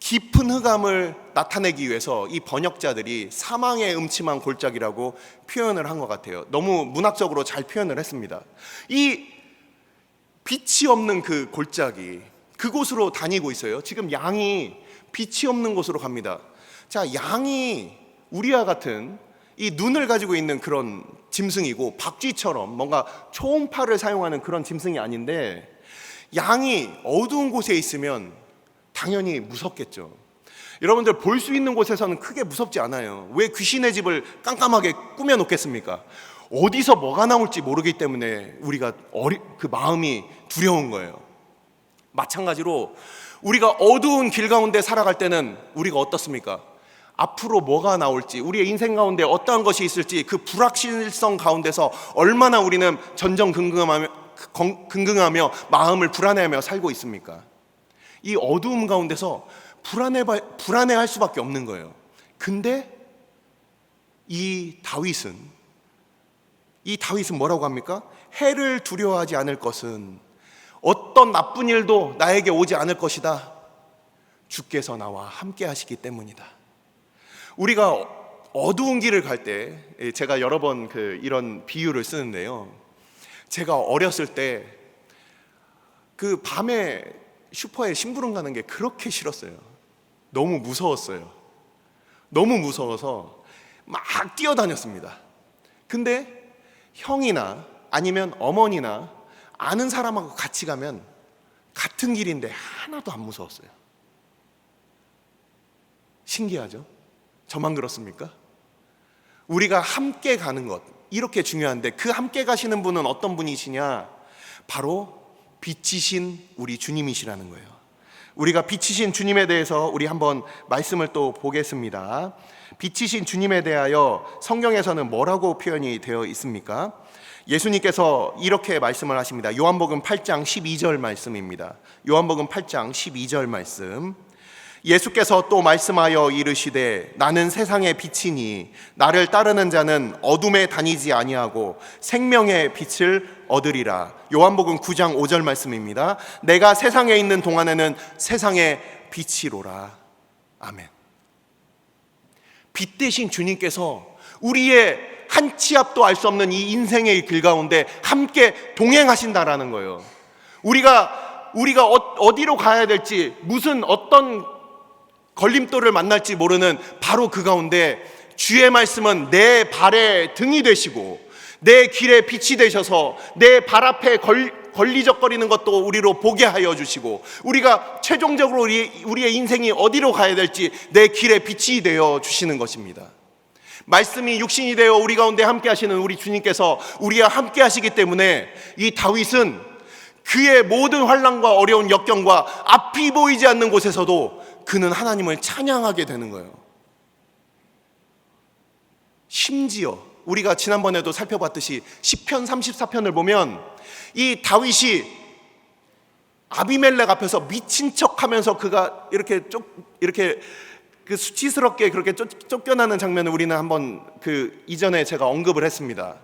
깊은 흑암을 나타내기 위해서 이 번역자들이 사망의 음침한 골짜기라고 표현을 한 것 같아요. 너무 문학적으로 잘 표현을 했습니다. 이 빛이 없는 그 골짜기, 그곳으로 다니고 있어요. 지금 양이 빛이 없는 곳으로 갑니다. 자, 양이 우리와 같은 이 눈을 가지고 있는 그런 짐승이고 박쥐처럼 뭔가 초음파를 사용하는 그런 짐승이 아닌데, 양이 어두운 곳에 있으면 당연히 무섭겠죠. 여러분들 볼 수 있는 곳에서는 크게 무섭지 않아요. 왜 귀신의 집을 깜깜하게 꾸며 놓겠습니까? 어디서 뭐가 나올지 모르기 때문에 우리가 그 마음이 두려운 거예요. 마찬가지로 우리가 어두운 길 가운데 살아갈 때는 우리가 어떻습니까? 앞으로 뭐가 나올지, 우리의 인생 가운데 어떠한 것이 있을지 그 불확실성 가운데서 얼마나 우리는 전전긍긍하며 마음을 불안해하며 살고 있습니까? 이 어두움 가운데서 불안해할 수밖에 없는 거예요. 근데 이 다윗은 뭐라고 합니까? 해를 두려워하지 않을 것은, 어떤 나쁜 일도 나에게 오지 않을 것이다. 주께서 나와 함께 하시기 때문이다. 우리가 어두운 길을 갈 때, 제가 여러 번 이런 비유를 쓰는데요, 제가 어렸을 때 그 밤에 슈퍼에 심부름 가는 게 그렇게 싫었어요. 너무 무서웠어요. 너무 무서워서 막 뛰어다녔습니다. 근데 형이나 아니면 어머니나 아는 사람하고 같이 가면 같은 길인데 하나도 안 무서웠어요. 신기하죠? 저만 그렇습니까? 우리가 함께 가는 것, 이렇게 중요한데, 그 함께 가시는 분은 어떤 분이시냐? 바로 빛이신 우리 주님이시라는 거예요. 우리가 빛이신 주님에 대해서 우리 한번 말씀을 또 보겠습니다. 빛이신 주님에 대하여 성경에서는 뭐라고 표현이 되어 있습니까? 예수님께서 이렇게 말씀을 하십니다. 요한복음 8장 12절 말씀입니다. 요한복음 8장 12절 말씀. 예수께서 또 말씀하여 이르시되 나는 세상의 빛이니 나를 따르는 자는 어둠에 다니지 아니하고 생명의 빛을 얻으리라. 요한복음 9장 5절 말씀입니다. 내가 세상에 있는 동안에는 세상의 빛이로라. 아멘. 빛 대신 주님께서 우리의 한 치 앞도 알 수 없는 이 인생의 길 가운데 함께 동행하신다라는 거예요. 우리가 어디로 가야 될지, 어떤 걸림돌을 만날지 모르는 바로 그 가운데 주의 말씀은 내 발의 등이 되시고 내 길의 빛이 되셔서 내 발 앞에 걸리적거리는 것도 우리로 보게 하여 주시고, 우리가 최종적으로 우리의 인생이 어디로 가야 될지 내 길의 빛이 되어 주시는 것입니다. 말씀이 육신이 되어 우리 가운데 함께 하시는 우리 주님께서 우리와 함께 하시기 때문에 이 다윗은 그의 모든 환난과 어려운 역경과 앞이 보이지 않는 곳에서도 그는 하나님을 찬양하게 되는 거예요. 심지어 우리가 지난번에도 살펴봤듯이 시편 34편을 보면 이 다윗이 아비멜렉 앞에서 미친 척하면서 그가 이렇게 그 수치스럽게 그렇게 쫓겨나는 장면을 우리는 한번 이전에 제가 언급을 했습니다.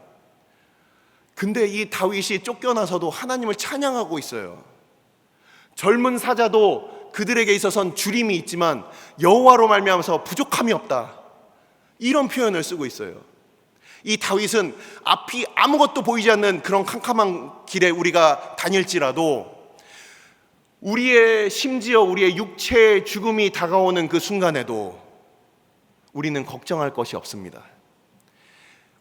근데 이 다윗이 쫓겨나서도 하나님을 찬양하고 있어요. 젊은 사자도 그들에게 있어서는 주림이 있지만 여호와로 말미암아서 부족함이 없다, 이런 표현을 쓰고 있어요. 이 다윗은 앞이 아무것도 보이지 않는 그런 캄캄한 길에 우리가 다닐지라도 심지어 우리의 육체의 죽음이 다가오는 그 순간에도 우리는 걱정할 것이 없습니다.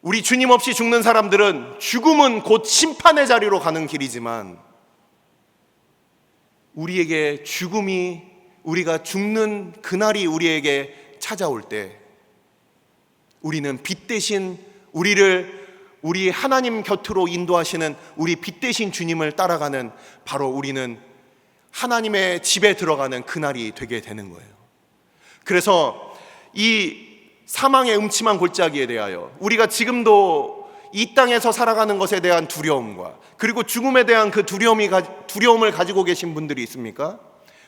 우리 주님 없이 죽는 사람들은 죽음은 곧 심판의 자리로 가는 길이지만 우리에게 죽음이, 우리가 죽는 그날이 우리에게 찾아올 때 우리는 빛 대신 우리 하나님 곁으로 인도하시는 우리 빛 대신 주님을 따라가는, 바로 우리는 하나님의 집에 들어가는 그날이 되게 되는 거예요. 그래서 이 사망의 음침한 골짜기에 대하여 우리가 지금도 이 땅에서 살아가는 것에 대한 두려움과 그리고 죽음에 대한 그 두려움을 가지고 계신 분들이 있습니까?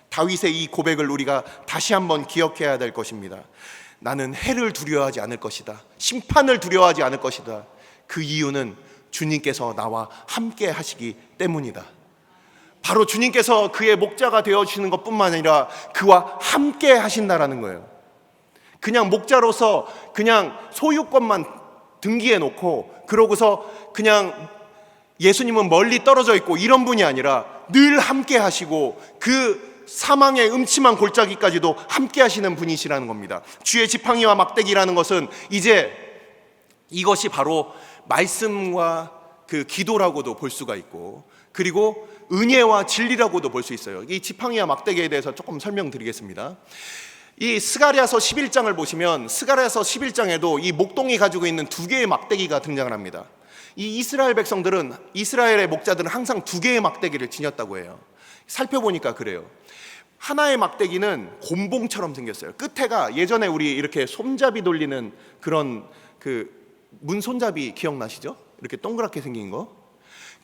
다윗의 이 고백을 우리가 다시 한번 기억해야 될 것입니다. 나는 해를 두려워하지 않을 것이다. 심판을 두려워하지 않을 것이다. 그 이유는 주님께서 나와 함께 하시기 때문이다. 바로 주님께서 그의 목자가 되어주시는 것뿐만 아니라 그와 함께 하신다라는 거예요. 그냥 목자로서 그냥 소유권만 등기해 놓고 그러고서 그냥 예수님은 멀리 떨어져 있고 이런 분이 아니라 늘 함께 하시고 그 사망의 음침한 골짜기까지도 함께 하시는 분이시라는 겁니다. 주의 지팡이와 막대기라는 것은 이제 이것이 바로 말씀과 그 기도라고도 볼 수가 있고, 그리고 은혜와 진리라고도 볼 수 있어요. 이 지팡이와 막대기에 대해서 조금 설명드리겠습니다. 이 스가랴서 11장을 보시면 스가랴서 11장에도 이 목동이 가지고 있는 두 개의 막대기가 등장을 합니다. 이 이스라엘 백성들은, 이스라엘의 목자들은 항상 두 개의 막대기를 지녔다고 해요. 살펴보니까 그래요. 하나의 막대기는 곤봉처럼 생겼어요. 끝에가 예전에 우리 이렇게 손잡이 돌리는 그런 그 문손잡이 기억나시죠? 이렇게 동그랗게 생긴 거.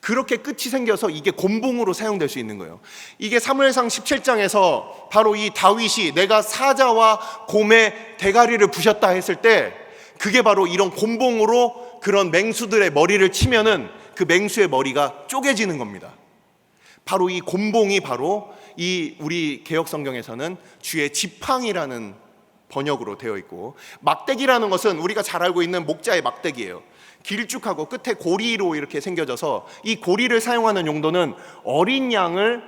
그렇게 끝이 생겨서 이게 곤봉으로 사용될 수 있는 거예요. 이게 사무엘상 17장에서 바로 이 다윗이 내가 사자와 곰의 대가리를 부셨다 했을 때 그게 바로 이런 곤봉으로 그런 맹수들의 머리를 치면은 그 맹수의 머리가 쪼개지는 겁니다. 바로 이 곤봉이 바로 이 우리 개역 성경에서는 주의 지팡이라는 번역으로 되어 있고, 막대기라는 것은 우리가 잘 알고 있는 목자의 막대기예요. 길쭉하고 끝에 고리로 이렇게 생겨져서 이 고리를 사용하는 용도는 어린 양을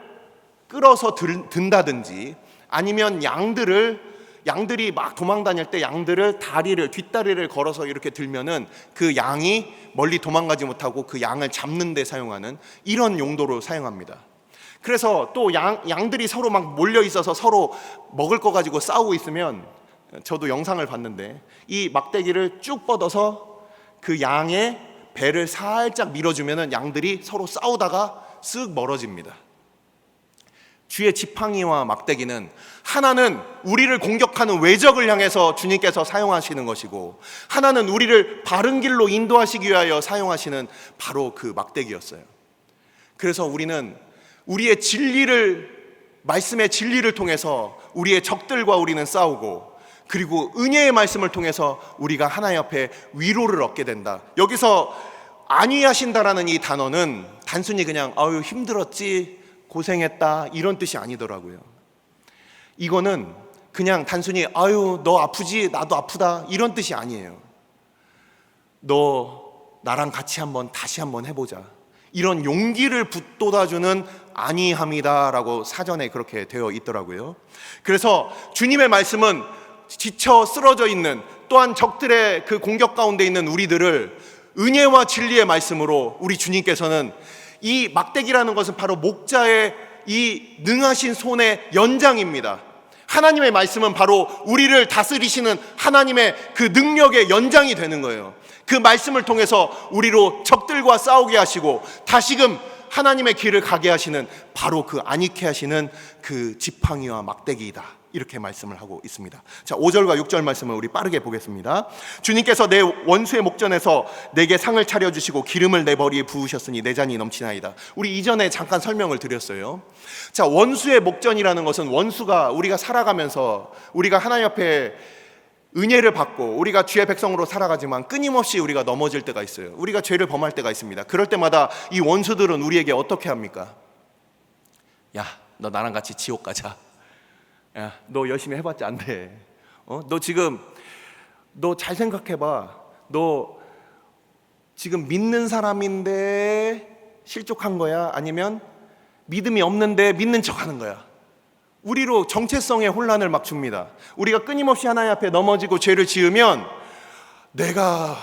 끌어서 든다든지 아니면 양들이 막 도망 다닐 때 양들을 뒷다리를 걸어서 이렇게 들면은 그 양이 멀리 도망가지 못하고 그 양을 잡는 데 사용하는 이런 용도로 사용합니다. 그래서 또 양들이 서로 막 몰려 있어서 서로 먹을 거 가지고 싸우고 있으면, 저도 영상을 봤는데 이 막대기를 쭉 뻗어서 그 양의 배를 살짝 밀어주면은 양들이 서로 싸우다가 쓱 멀어집니다. 주의 지팡이와 막대기는 하나는 우리를 공격하는 외적을 향해서 주님께서 사용하시는 것이고, 하나는 우리를 바른 길로 인도하시기 위하여 사용하시는 바로 그 막대기였어요. 그래서 우리는 우리의 말씀의 진리를 통해서 우리의 적들과 우리는 싸우고, 그리고 은혜의 말씀을 통해서 우리가 하나님 앞에 위로를 얻게 된다. 여기서 안위하신다라는 이 단어는 단순히 그냥 아유 힘들었지, 고생했다 이런 뜻이 아니더라고요. 이거는 그냥 단순히 아유 너 아프지 나도 아프다 이런 뜻이 아니에요. 너 나랑 같이 다시 한번 해보자, 이런 용기를 북돋아주는 안위함이다라고 사전에 그렇게 되어 있더라고요. 그래서 주님의 말씀은 지쳐 쓰러져 있는, 또한 적들의 그 공격 가운데 있는 우리들을 은혜와 진리의 말씀으로 우리 주님께서는, 이 막대기라는 것은 바로 목자의 이 능하신 손의 연장입니다. 하나님의 말씀은 바로 우리를 다스리시는 하나님의 그 능력의 연장이 되는 거예요. 그 말씀을 통해서 우리로 적들과 싸우게 하시고 다시금 하나님의 길을 가게 하시는 바로 그 안익해 하시는 그 지팡이와 막대기이다, 이렇게 말씀을 하고 있습니다. 자, 5절과 6절 말씀을 우리 빠르게 보겠습니다. 주님께서 내 원수의 목전에서 내게 상을 차려주시고 기름을 내 머리에 부으셨으니 내 잔이 넘치나이다. 우리 이전에 잠깐 설명을 드렸어요. 자, 원수의 목전이라는 것은 원수가 우리가 살아가면서 우리가 하나님 앞에 은혜를 받고 우리가 주의 백성으로 살아가지만 끊임없이 우리가 넘어질 때가 있어요. 우리가 죄를 범할 때가 있습니다. 그럴 때마다 이 원수들은 우리에게 어떻게 합니까? 야, 너 나랑 같이 지옥 가자. 야, 너 열심히 해봤자 안 돼. 너 지금 너 잘 생각해봐. 너 지금 믿는 사람인데 실족한 거야? 아니면 믿음이 없는데 믿는 척하는 거야. 우리로 정체성의 혼란을 막 줍니다. 우리가 끊임없이 하나님 앞에 넘어지고 죄를 지으면 내가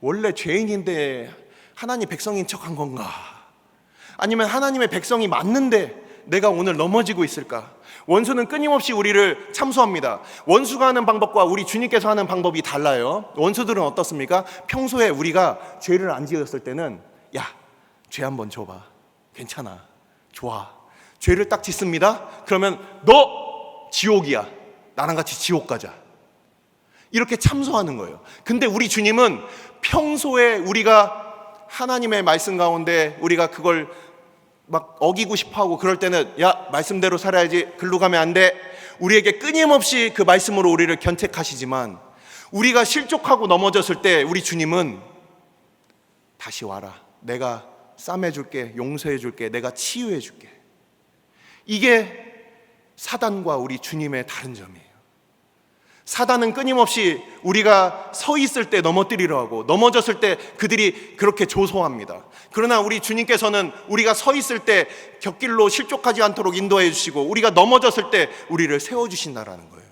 원래 죄인인데 하나님 백성인 척한 건가? 아니면 하나님의 백성이 맞는데 내가 오늘 넘어지고 있을까? 원수는 끊임없이 우리를 참소합니다. 원수가 하는 방법과 우리 주님께서 하는 방법이 달라요. 원수들은 어떻습니까? 평소에 우리가 죄를 안 지었을 때는 야, 죄 한번 줘봐. 괜찮아. 좋아. 죄를 딱 짓습니다. 그러면 너 지옥이야. 나랑 같이 지옥 가자. 이렇게 참소하는 거예요. 근데 우리 주님은 평소에 우리가 하나님의 말씀 가운데 우리가 그걸 막 어기고 싶어하고 그럴 때는 야, 말씀대로 살아야지. 글로 가면 안 돼. 우리에게 끊임없이 그 말씀으로 우리를 견책하시지만 우리가 실족하고 넘어졌을 때 우리 주님은 다시 와라. 내가 싸매줄게. 용서해줄게. 내가 치유해줄게. 이게 사단과 우리 주님의 다른 점이에요. 사단은 끊임없이 우리가 서 있을 때 넘어뜨리려 하고 넘어졌을 때 그들이 그렇게 조소합니다. 그러나 우리 주님께서는 우리가 서 있을 때 곁길로 실족하지 않도록 인도해 주시고 우리가 넘어졌을 때 우리를 세워주신다라는 거예요.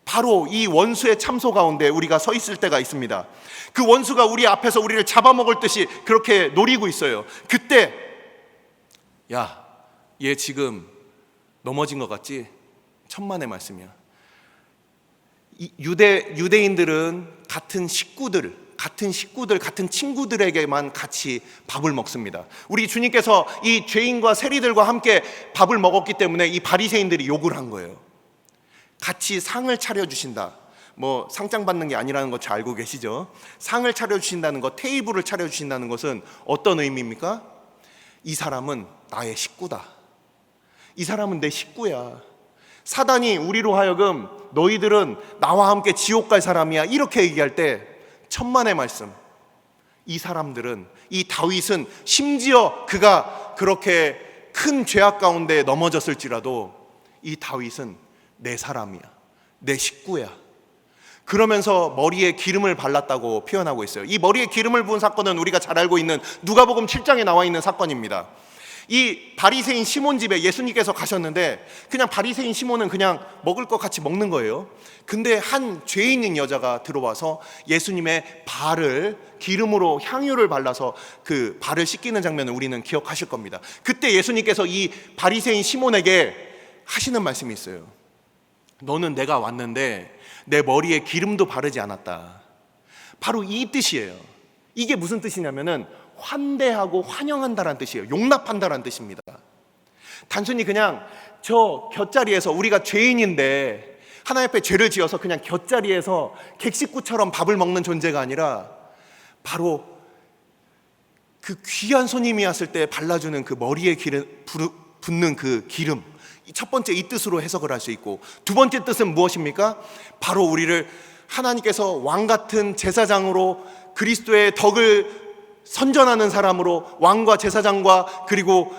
바로 이 원수의 참소 가운데 우리가 서 있을 때가 있습니다. 그 원수가 우리 앞에서 우리를 잡아먹을 듯이 그렇게 노리고 있어요. 그때 야, 얘 지금 넘어진 것 같지? 천만의 말씀이야. 유대인들은 같은 식구들, 같은 친구들에게만 같이 밥을 먹습니다. 우리 주님께서 이 죄인과 세리들과 함께 밥을 먹었기 때문에 이 바리새인들이 욕을 한 거예요. 같이 상을 차려주신다. 뭐 상장 받는 게 아니라는 거 잘 알고 계시죠? 상을 차려주신다는 것, 테이블을 차려주신다는 것은 어떤 의미입니까? 이 사람은 나의 식구다. 이 사람은 내 식구야. 사단이 우리로 하여금 너희들은 나와 함께 지옥 갈 사람이야 이렇게 얘기할 때 천만의 말씀, 이 사람들은, 이 다윗은 심지어 그가 그렇게 큰 죄악 가운데 넘어졌을지라도 이 다윗은 내 사람이야, 내 식구야. 그러면서 머리에 기름을 발랐다고 표현하고 있어요. 이 머리에 기름을 부은 사건은 우리가 잘 알고 있는 누가복음 7장에 나와 있는 사건입니다. 이 바리새인 시몬 집에 예수님께서 가셨는데 그냥 바리새인 시몬은 그냥 먹을 것 같이 먹는 거예요. 근데 한 죄 있는 여자가 들어와서 예수님의 발을 기름으로 향유를 발라서 그 발을 씻기는 장면을 우리는 기억하실 겁니다. 그때 예수님께서 이 바리새인 시몬에게 하시는 말씀이 있어요. 너는 내가 왔는데 내 머리에 기름도 바르지 않았다. 바로 이 뜻이에요. 이게 무슨 뜻이냐면은 환대하고 환영한다라는 뜻이에요. 용납한다라는 뜻입니다. 단순히 그냥 저 곁자리에서 우리가 죄인인데 하나님 앞에 죄를 지어서 그냥 곁자리에서 객식구처럼 밥을 먹는 존재가 아니라 바로 그 귀한 손님이 왔을 때 발라주는 그 머리에 붓는 그 기름, 첫 번째 이 뜻으로 해석을 할 수 있고, 두 번째 뜻은 무엇입니까? 바로 우리를 하나님께서 왕 같은 제사장으로 그리스도의 덕을 선전하는 사람으로, 왕과 제사장과 그리고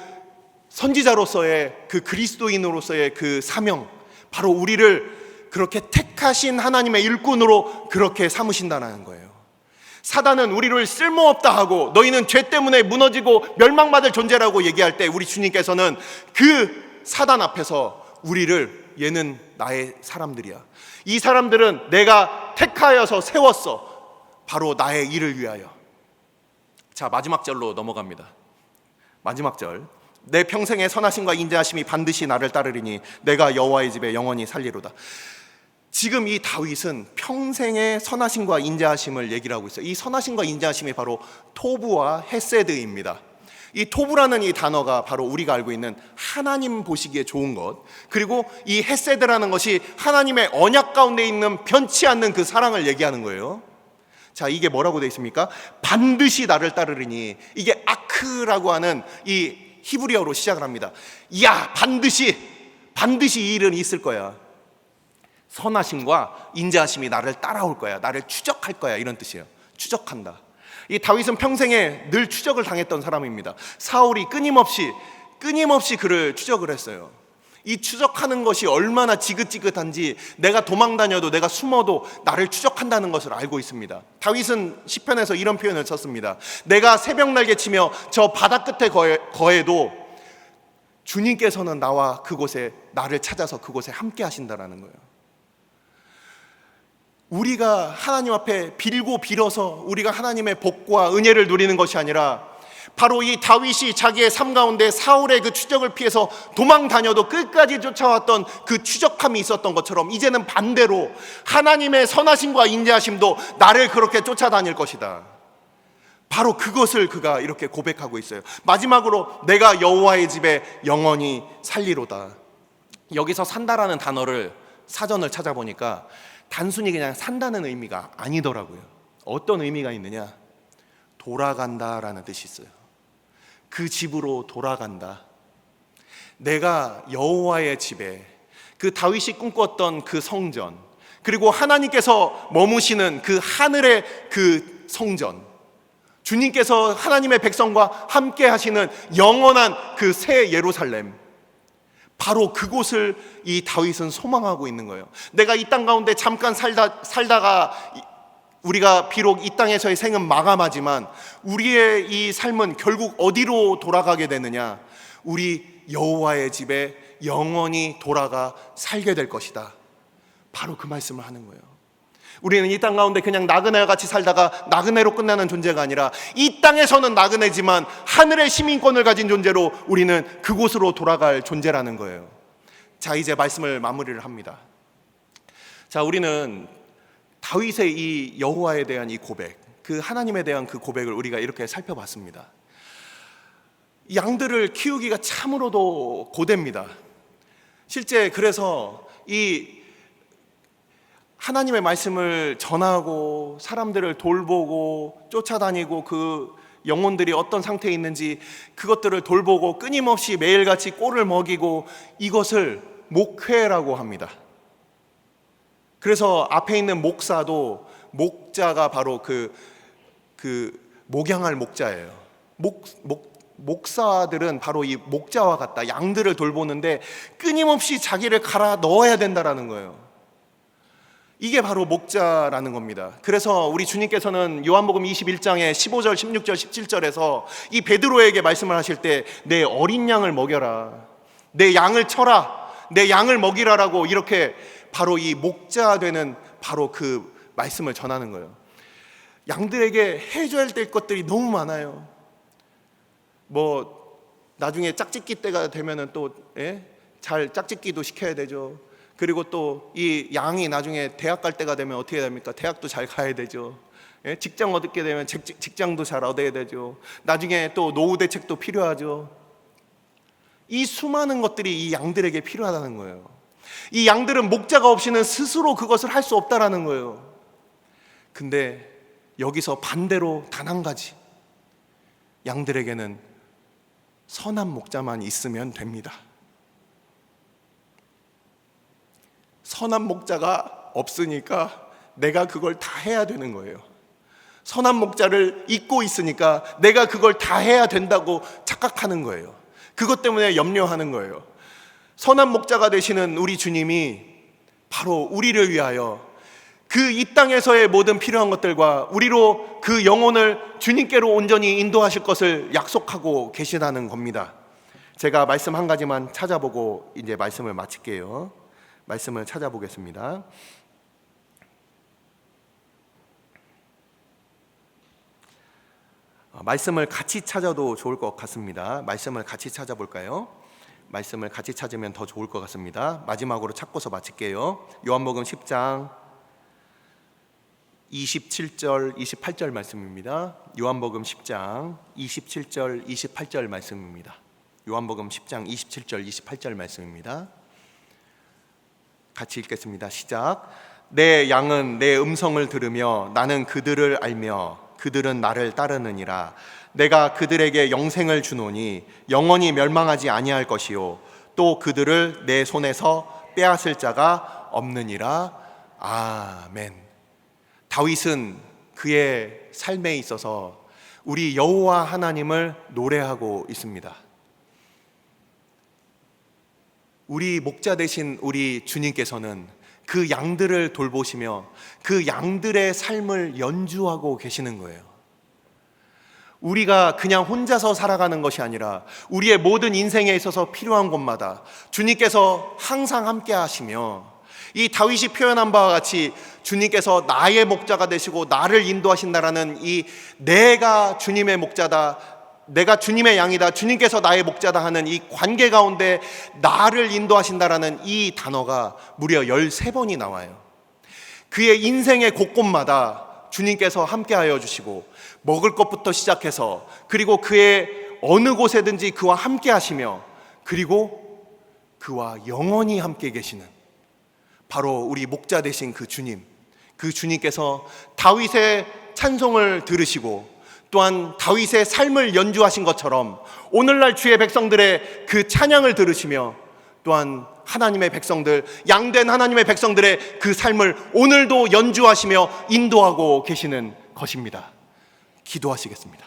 선지자로서의 그 그리스도인으로서의 그 사명, 바로 우리를 그렇게 택하신 하나님의 일꾼으로 그렇게 삼으신다는 거예요. 사단은 우리를 쓸모없다 하고 너희는 죄 때문에 무너지고 멸망받을 존재라고 얘기할 때 우리 주님께서는 그 사단 앞에서 우리를 얘는 나의 사람들이야. 이 사람들은 내가 택하여서 세웠어. 바로 나의 일을 위하여. 자, 마지막 절로 넘어갑니다. 마지막 절. 내 평생의 선하심과 인자하심이 반드시 나를 따르리니 내가 여호와의 집에 영원히 살리로다. 지금 이 다윗은 평생의 선하심과 인자하심을 얘기를 하고 있어요. 이 선하심과 인자하심이 바로 토부와 헤세드입니다. 이 토부라는 이 단어가 바로 우리가 알고 있는 하나님 보시기에 좋은 것, 그리고 이 헤세드라는 것이 하나님의 언약 가운데 있는 변치 않는 그 사랑을 얘기하는 거예요. 자, 이게 뭐라고 되어 있습니까? 반드시 나를 따르리니, 이게 아크라고 하는 이 히브리어로 시작을 합니다. 야, 반드시 이 일은 있을 거야. 선하심과 인자하심이 나를 따라올 거야. 나를 추적할 거야. 이런 뜻이에요. 추적한다. 이 다윗은 평생에 늘 추적을 당했던 사람입니다. 사울이 끊임없이 그를 추적을 했어요. 이 추적하는 것이 얼마나 지긋지긋한지, 내가 도망 다녀도 내가 숨어도 나를 추적한다는 것을 알고 있습니다. 다윗은 시편에서 이런 표현을 썼습니다. 내가 새벽 날개 치며 저 바다 끝에 거해도 주님께서는 나와 그곳에, 나를 찾아서 그곳에 함께 하신다라는 거예요. 우리가 하나님 앞에 빌고 빌어서 우리가 하나님의 복과 은혜를 누리는 것이 아니라, 바로 이 다윗이 자기의 삶 가운데 사울의 그 추적을 피해서 도망 다녀도 끝까지 쫓아왔던 그 추적함이 있었던 것처럼, 이제는 반대로 하나님의 선하심과 인자하심도 나를 그렇게 쫓아다닐 것이다. 바로 그것을 그가 이렇게 고백하고 있어요. 마지막으로 내가 여호와의 집에 영원히 살리로다. 여기서 산다라는 단어를, 사전을 찾아보니까 단순히 그냥 산다는 의미가 아니더라고요. 어떤 의미가 있느냐? 돌아간다라는 뜻이 있어요. 그 집으로 돌아간다. 내가 여호와의 집에, 그 다윗이 꿈꿨던 그 성전, 그리고 하나님께서 머무시는 그 하늘의 그 성전, 주님께서 하나님의 백성과 함께 하시는 영원한 그 새 예루살렘, 바로 그곳을 이 다윗은 소망하고 있는 거예요. 내가 이 땅 가운데 잠깐 살다가 우리가 비록 이 땅에서의 생은 마감하지만 우리의 이 삶은 결국 어디로 돌아가게 되느냐? 우리 여호와의 집에 영원히 돌아가 살게 될 것이다. 바로 그 말씀을 하는 거예요. 우리는 이 땅 가운데 그냥 나그네와 같이 살다가 나그네로 끝나는 존재가 아니라, 이 땅에서는 나그네지만 하늘의 시민권을 가진 존재로 우리는 그곳으로 돌아갈 존재라는 거예요. 자, 이제 말씀을 마무리를 합니다. 자, 우리는 다윗의 이 여호와에 대한 이 고백, 그 하나님에 대한 그 고백을 우리가 이렇게 살펴봤습니다. 양들을 키우기가 참으로도 고됩니다. 실제 그래서 이 하나님의 말씀을 전하고 사람들을 돌보고 쫓아다니고, 그 영혼들이 어떤 상태에 있는지 그것들을 돌보고 끊임없이 매일같이 꼴을 먹이고, 이것을 목회라고 합니다. 그래서 앞에 있는 목사도, 목자가 바로 그 목양할 목자예요. 목사들은 바로 이 목자와 같다. 양들을 돌보는데 끊임없이 자기를 갈아 넣어야 된다라는 거예요. 이게 바로 목자라는 겁니다. 그래서 우리 주님께서는 요한복음 21장에 15절, 16절, 17절에서 이 베드로에게 말씀을 하실 때, 내 어린 양을 먹여라, 내 양을 쳐라, 내 양을 먹이라라고, 이렇게 바로 이 목자 되는 바로 그 말씀을 전하는 거예요. 양들에게 해줘야 될 것들이 너무 많아요. 뭐 나중에 짝짓기 때가 되면은 또 잘 짝짓기도 시켜야 되죠. 그리고 또 이 양이 나중에 대학 갈 때가 되면 어떻게 됩니까? 대학도 잘 가야 되죠. 직장 얻게 되면 직장도 잘 얻어야 되죠. 나중에 또 노후 대책도 필요하죠. 이 수많은 것들이 이 양들에게 필요하다는 거예요. 이 양들은 목자가 없이는 스스로 그것을 할 수 없다라는 거예요. 근데 여기서 반대로 단 한 가지, 양들에게는 선한 목자만 있으면 됩니다. 선한 목자가 없으니까 내가 그걸 다 해야 되는 거예요. 선한 목자를 잊고 있으니까 내가 그걸 다 해야 된다고 착각하는 거예요. 그것 때문에 염려하는 거예요. 선한 목자가 되시는 우리 주님이 바로 우리를 위하여 그 이 땅에서의 모든 필요한 것들과 우리로 그 영혼을 주님께로 온전히 인도하실 것을 약속하고 계시다는 겁니다. 제가 말씀 한 가지만 찾아보고 이제 말씀을 마칠게요. 말씀을 찾아보겠습니다. 말씀을 같이 찾아도 좋을 것 같습니다. 말씀을 같이 찾아볼까요? 말씀을 같이 찾으면 더 좋을 것 같습니다. 마지막으로 찾고서 마칠게요. 요한복음 10장 27절, 28절 말씀입니다. 요한복음 10장 27절, 28절 말씀입니다. 요한복음 10장 27절, 28절 말씀입니다. 같이 읽겠습니다. 시작. 내 양은 내 음성을 들으며 나는 그들을 알며 그들은 나를 따르느니라. 내가 그들에게 영생을 주노니 영원히 멸망하지 아니할 것이요 또 그들을 내 손에서 빼앗을 자가 없느니라. 아멘. 다윗은 그의 삶에 있어서 우리 여호와 하나님을 노래하고 있습니다. 우리 목자 되신 우리 주님께서는 그 양들을 돌보시며 그 양들의 삶을 연주하고 계시는 거예요. 우리가 그냥 혼자서 살아가는 것이 아니라 우리의 모든 인생에 있어서 필요한 곳마다 주님께서 항상 함께 하시며, 이 다윗이 표현한 바와 같이 주님께서 나의 목자가 되시고 나를 인도하신다라는 이 내가 주님의 목자다, 내가 주님의 양이다, 주님께서 나의 목자다 하는 이 관계 가운데 나를 인도하신다라는 이 단어가 무려 13번이 나와요. 그의 인생의 곳곳마다 주님께서 함께하여 주시고, 먹을 것부터 시작해서 그리고 그의 어느 곳에든지 그와 함께 하시며, 그리고 그와 영원히 함께 계시는 바로 우리 목자 되신 그 주님, 그 주님께서 다윗의 찬송을 들으시고 또한 다윗의 삶을 연주하신 것처럼 오늘날 주의 백성들의 그 찬양을 들으시며 또한 하나님의 백성들, 양된 하나님의 백성들의 그 삶을 오늘도 연주하시며 인도하고 계시는 것입니다. 기도하시겠습니다.